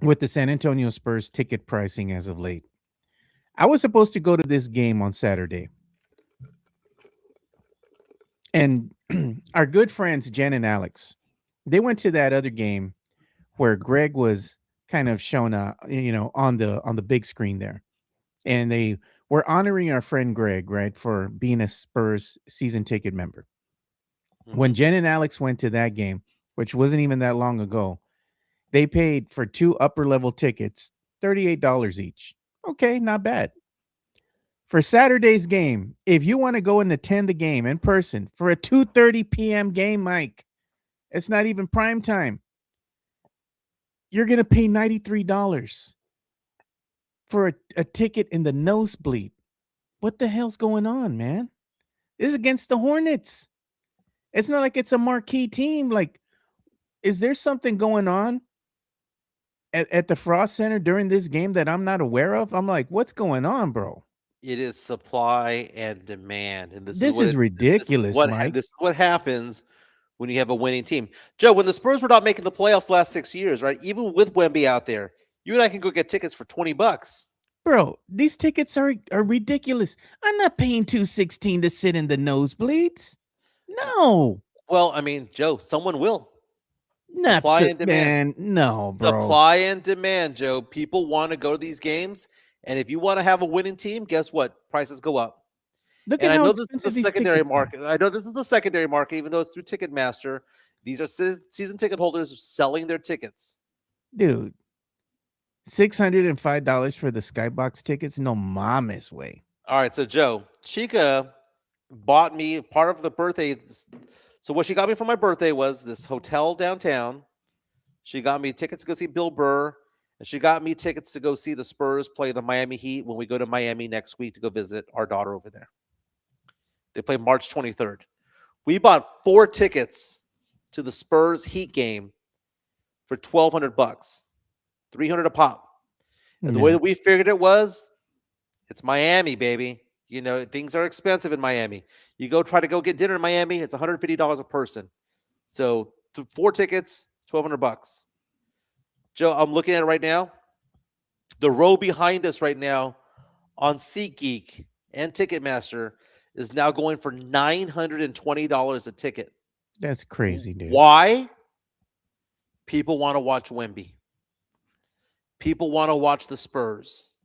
with the San Antonio Spurs ticket pricing as of late? I was supposed to go to this game on Saturday. And our good friends, Jen and Alex, they went to that other game where Greg was kind of shown on the big screen there. And they were honoring our friend Greg, right, for being a Spurs season ticket member. When Jen and Alex went to that game, which wasn't even that long ago, they paid for two upper level tickets, $38 each. Okay, not bad. For Saturday's game, if you want to go and attend the game in person for a 2:30 p.m. game, Mike, it's not even prime time. You're going to pay $93 for a ticket in the nosebleed. What the hell's going on, man? This is against the Hornets. It's not like it's a marquee team. Like, is there something going on at the Frost Center during this game that I'm not aware of? I'm like, what's going on, bro? It is supply and demand, and This is ridiculous, Mike. This is what happens when you have a winning team. Joe, when the Spurs were not making the playoffs the last 6 years, right? Even with Wemby out there, you and I can go get tickets for $20. Bro, these tickets are ridiculous. I'm not paying $216 to sit in the nosebleeds. No. Well, I mean, Joe, someone will. Not Supply and demand. Man, no, bro. Supply and demand, Joe. People want to go to these games, and if you want to have a winning team, guess what? Prices go up. Look And at I how know this is the expensive these secondary tickets are. market. I know this is the secondary market, even though it's through Ticketmaster. These are season ticket holders selling their tickets. Dude, $605 for the Skybox tickets? No mames way. All right, so Joe, Chica bought me part of the birthday. So what she got me for my birthday was this hotel downtown. She got me tickets to go see Bill Burr, and she got me tickets to go see the Spurs play the Miami Heat when we go to Miami next week to go visit our daughter over there. They play March 23rd. We bought 4 tickets to the Spurs Heat game for $1,200, $300 a pop. And the way that we figured it was, it's Miami, baby. You know, things are expensive in Miami. You go try to go get dinner in Miami, it's $150 a person. So 4 tickets, $1,200. Joe, I'm looking at it right now. The row behind us right now on SeatGeek and Ticketmaster is now going for $920 a ticket. That's crazy, dude. Why? People want to watch Wemby. People want to watch the Spurs.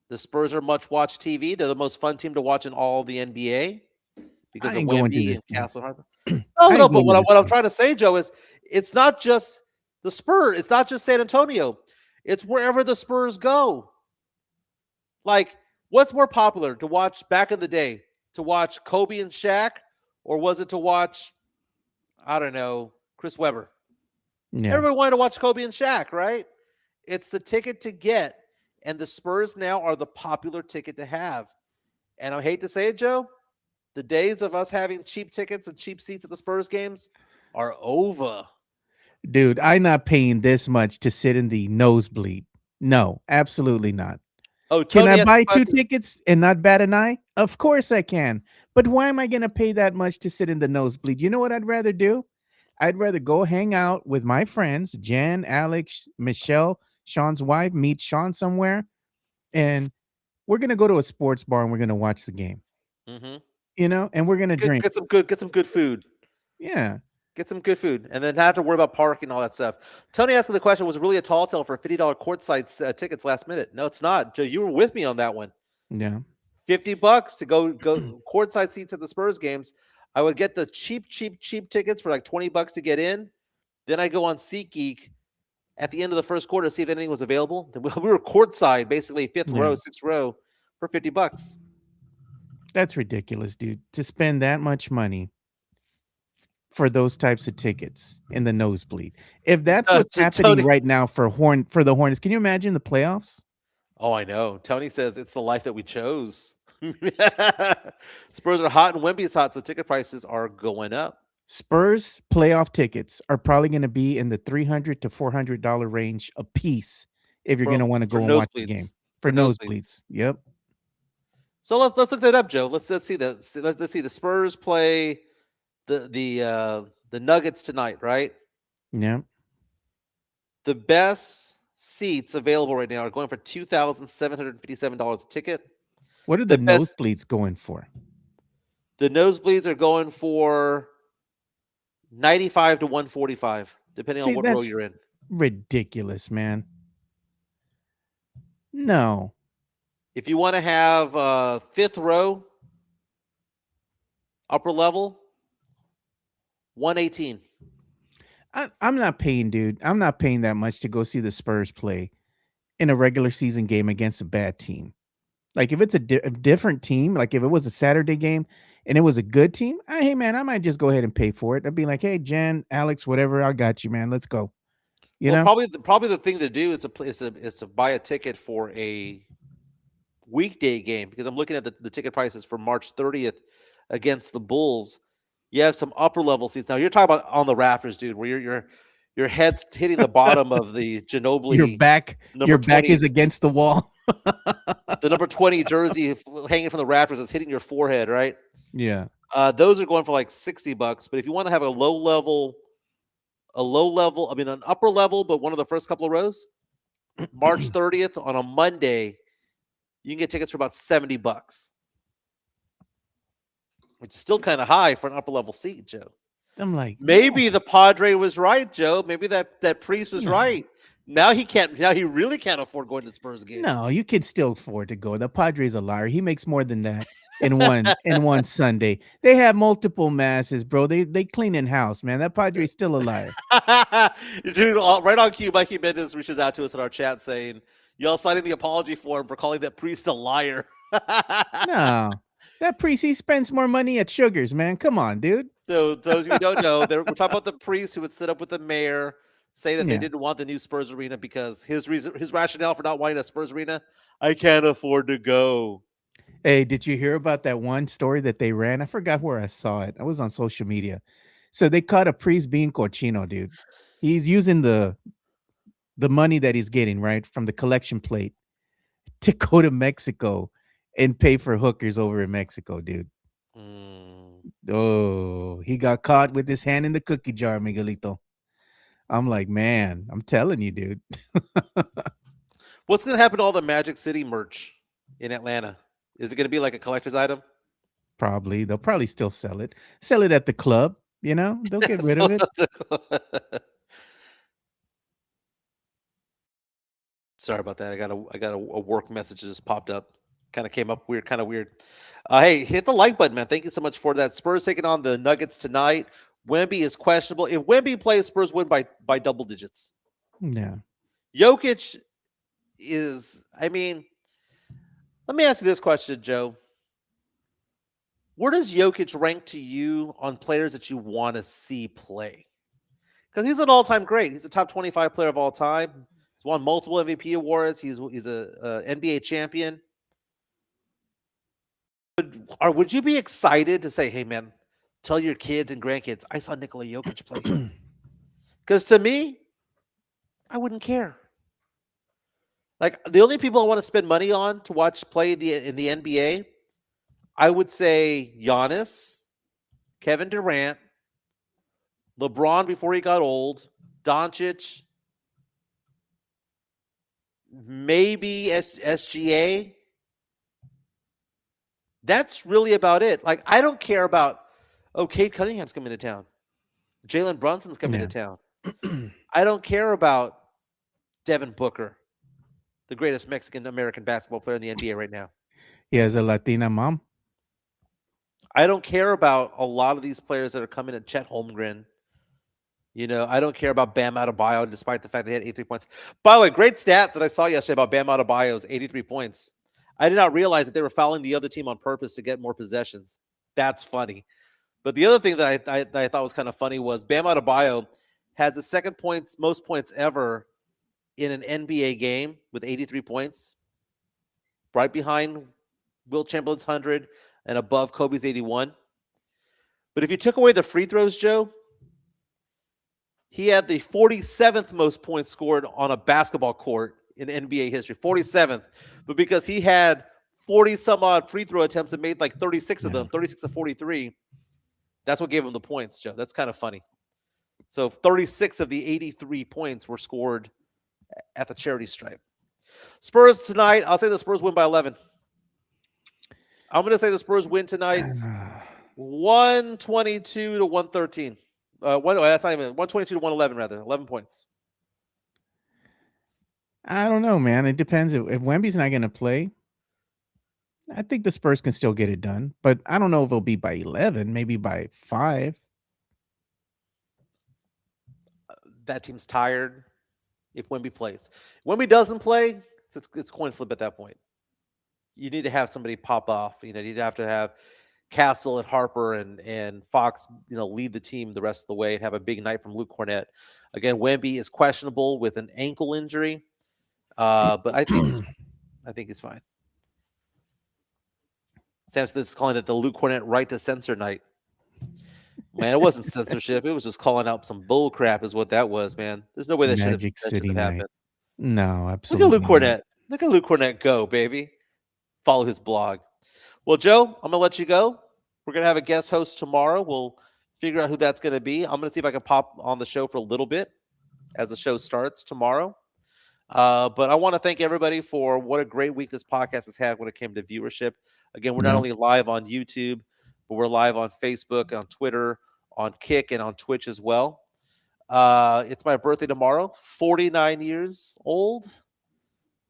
The Spurs are much watched TV. They're the most fun team to watch in all of the NBA because I of ain't going to Wemby this and game. Castle Harbor. I Oh ain't no, but going to this what I'm game. trying to say, Joe, is it's not just the Spurs. It's not just San Antonio. It's wherever the Spurs go. Like, what's more popular to watch back in the day? To watch Kobe and Shaq, or was it to watch, I don't know, Chris Webber? Yeah. Everybody wanted to watch Kobe and Shaq, right? It's the ticket to get, and the Spurs now are the popular ticket to have. And I hate to say it, Joe, the days of us having cheap tickets and cheap seats at the Spurs games are over. Dude, I'm not paying this much to sit in the nosebleed. No, absolutely not. Oh, Can Tony I asked a buy 2 question. tickets and not bat an eye? Of course I can. But why am I going to pay that much to sit in the nosebleed? You know what I'd rather do? I'd rather go hang out with my friends, Jen, Alex, Michelle, Sean's wife, meet Sean somewhere, and we're going to go to a sports bar and we're going to watch the game, Mhm. and we're going to drink. Get some good food. Yeah. Get some good food, and then not have to worry about parking and all that stuff. Tony asking the question, was it really a tall tale for $50 courtside tickets last minute? No, it's not. Joe, you were with me on that one. Yeah. $50 to go courtside seats at the Spurs games. I would get the cheap tickets for like $20 to get in. Then I go on SeatGeek at the end of the first quarter to see if anything was available. Then we were courtside, basically fifth Yeah. row, sixth row, for $50. That's ridiculous, dude. To spend that much money for those types of tickets in the nosebleed. If that's what's So happening Tony, right now for the Hornets, can you imagine the playoffs? oh, I know. Tony says it's the life that we chose. Spurs are hot and Wemby's hot, so ticket prices are going up. Spurs playoff tickets are probably going to be in the $300 to $400 range a piece if you're going to want to For go and watch the game nosebleeds. for For nosebleeds. nosebleeds. Yep. So let's look that up, Joe. Let's see that. Let's see. The Spurs play the Nuggets tonight, right? Yeah. The best seats available right now are going for $2,757 a ticket. What are The the best- nosebleeds going for? The nosebleeds are going for 95 to 145, depending See, on what row that's you're in. ridiculous, man. No. If you want to have fifth row, upper level, 118. I'm not paying, dude. I'm not paying that much to go see the Spurs play in a regular season game against a bad team. Like if it's a different team, like if it was a Saturday game and it was a good team, hey man, I might just go ahead and pay for it. I'd be like, hey Jen, Alex, whatever, I got you, man. Let's go. You Well, know? probably the thing to do is to buy a ticket for a weekday game, because I'm looking at the ticket prices for March 30th against the Bulls. You have some upper level seats. Now you're talking about on the rafters, dude, where your head's hitting the bottom of the Ginobili Your back number 20, is against the wall. the number 20 jersey hanging from the rafters is hitting your forehead, right? Yeah. Those are going for like $60. But if you want to have a low level, I mean an upper level, but one of the first couple of rows, March 30th on a Monday, you can get tickets for about $70, which is still kind of high for an upper level seat, Joe. I'm like, Maybe the Padre was right, Joe. Maybe that priest was No. right. Now he really can't afford going to Spurs games. no, you could still afford to go. The Padre's a liar. He makes more than that in one Sunday. They have multiple masses, bro. They clean in house, man. That Padre's still a liar. Dude, right on cue, Mikey Mendes reaches out to us in our chat saying, y'all signing the apology form for calling that priest a liar. No. That priest, he spends more money at Sugars, man. Come on, dude. So those of you who don't know, we're talking about the priest who would sit up with the mayor, say that they Yeah. didn't want the new Spurs arena because his rationale for not wanting a Spurs arena, I can't afford to go. Hey, did you hear about that one story that they ran? I forgot where I saw it. I was on social media. So they caught a priest being cochino, dude. He's using the money that he's getting, right, from the collection plate to go to Mexico and pay for hookers over in Mexico, dude. Oh, he got caught with his hand in the cookie jar, Miguelito. I'm like, man, I'm telling you, dude. What's going to happen to all the Magic City merch in Atlanta? Is it going to be like a collector's item? Probably. They'll probably still sell it. Sell it at the club, you know? They'll get rid of it. Sorry about that. I got a work message that just popped up. Kind of came up weird, kind of weird. Hey, hit the like button, man. Thank you so much for that. Spurs taking on the Nuggets tonight. Wemby is questionable. If Wemby plays, Spurs win by double digits. Yeah. Jokic is, I mean, let me ask you this question, Joe. Where does Jokic rank to you on players that you want to see play? Because he's an all-time great. He's a top 25 player of all time. He's won multiple MVP awards. He's a NBA champion. Would you be excited to say, hey, man, tell your kids and grandkids, I saw Nikola Jokic play? Because to me, I wouldn't care. Like, the only people I want to spend money on to watch play in the NBA, I would say Giannis, Kevin Durant, LeBron before he got old, Doncic, maybe SGA. That's really about it. Like, I don't care about, Cade Cunningham's coming to town. Jalen Brunson's coming to town. I don't care about Devin Booker, the greatest Mexican-American basketball player in the NBA right now. He has a Latina mom. I don't care about a lot of these players that are coming at Chet Holmgren. You know, I don't care about Bam Adebayo, despite the fact they had 83 points. By the way, great stat that I saw yesterday about Bam Adebayo's 83 points. I did not realize that they were fouling the other team on purpose to get more possessions. That's funny. But the other thing that I thought was kind of funny was Bam Adebayo has the second most points ever in an NBA game with 83 points, right behind Wilt Chamberlain's 100 and above Kobe's 81. But if you took away the free throws, Joe, he had the 47th most points scored on a basketball court in NBA history, 47th. But because he had 40 some odd free throw attempts and made like 36 of them, 36 to 43, that's what gave him the points, Joe. That's kind of funny. So 36 of the 83 points were scored at the charity stripe. Spurs tonight, I'll say the Spurs win by 11. I'm going to say the Spurs win tonight 122 to 113. That's not even 122 to 111, rather. 11 points. I don't know, man. It depends. If Wemby's not going to play, I think the Spurs can still get it done. But I don't know if it'll be by 11, maybe by 5. That team's tired if Wemby plays. Wemby doesn't play, it's coin flip at that point. You need to have somebody pop off. You know, you'd have to have Castle and Harper and Fox, you know, lead the team the rest of the way and have a big night from Luke Cornett. Again, Wemby is questionable with an ankle injury, but I think he's fine. Samson is calling it the Luke Cornett right to censor night. Man, it wasn't censorship. It was just calling out some bull crap is what that was, man. There's no way that should Magic City have night. happened. No, Look absolutely at Luke not. Cornett. Look at Luke Cornett go, baby. Follow his blog. Well, Joe, I'm going to let you go. We're going to have a guest host tomorrow. We'll figure out who that's going to be. I'm going to see if I can pop on the show for a little bit as the show starts tomorrow. But I want to thank everybody for what a great week this podcast has had when it came to viewership. Again, we're not only live on YouTube, but we're live on Facebook, on Twitter, on Kick, and on Twitch as well. It's my birthday tomorrow, 49 years old,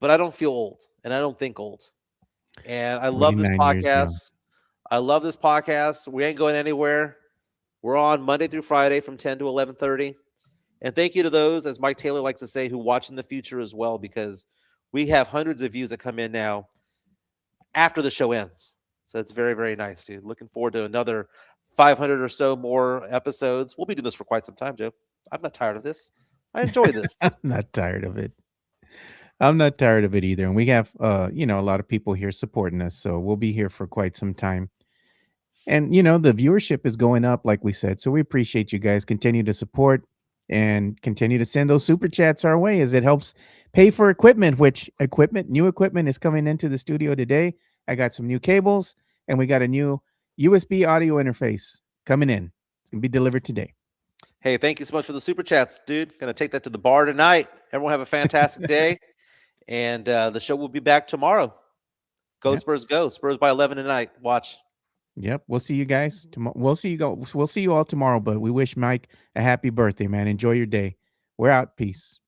but I don't feel old, and I don't think old. And I love this 49 years young. podcast. I love this podcast. We ain't going anywhere. We're on Monday through Friday from 10 to 11:30. And thank you to those, as Mike Taylor likes to say, who watch in the future as well, because we have hundreds of views that come in now after the show ends. So it's very, very nice, dude. Looking forward to another 500 or so more episodes. We'll be doing this for quite some time, Joe. I'm not tired of this. I enjoy this. I'm not tired of it. I'm not tired of it either. And we have, a lot of people here supporting us. So we'll be here for quite some time. And, the viewership is going up, like we said. So we appreciate you guys. Continue to support and continue to send those super chats our way as it helps pay for equipment, new equipment is coming into the studio today. I got some new cables and we got a new USB audio interface coming in. It's going to be delivered today. Hey, thank you so much for the super chats, dude. Going to take that to the bar tonight. Everyone have a fantastic day. And the show will be back tomorrow. Go Yep. Spurs, go Spurs by 11 tonight. Watch. Yep. We'll see you guys tomorrow. We'll see you all tomorrow. But we wish Mike a happy birthday, man. Enjoy your day. We're out. Peace.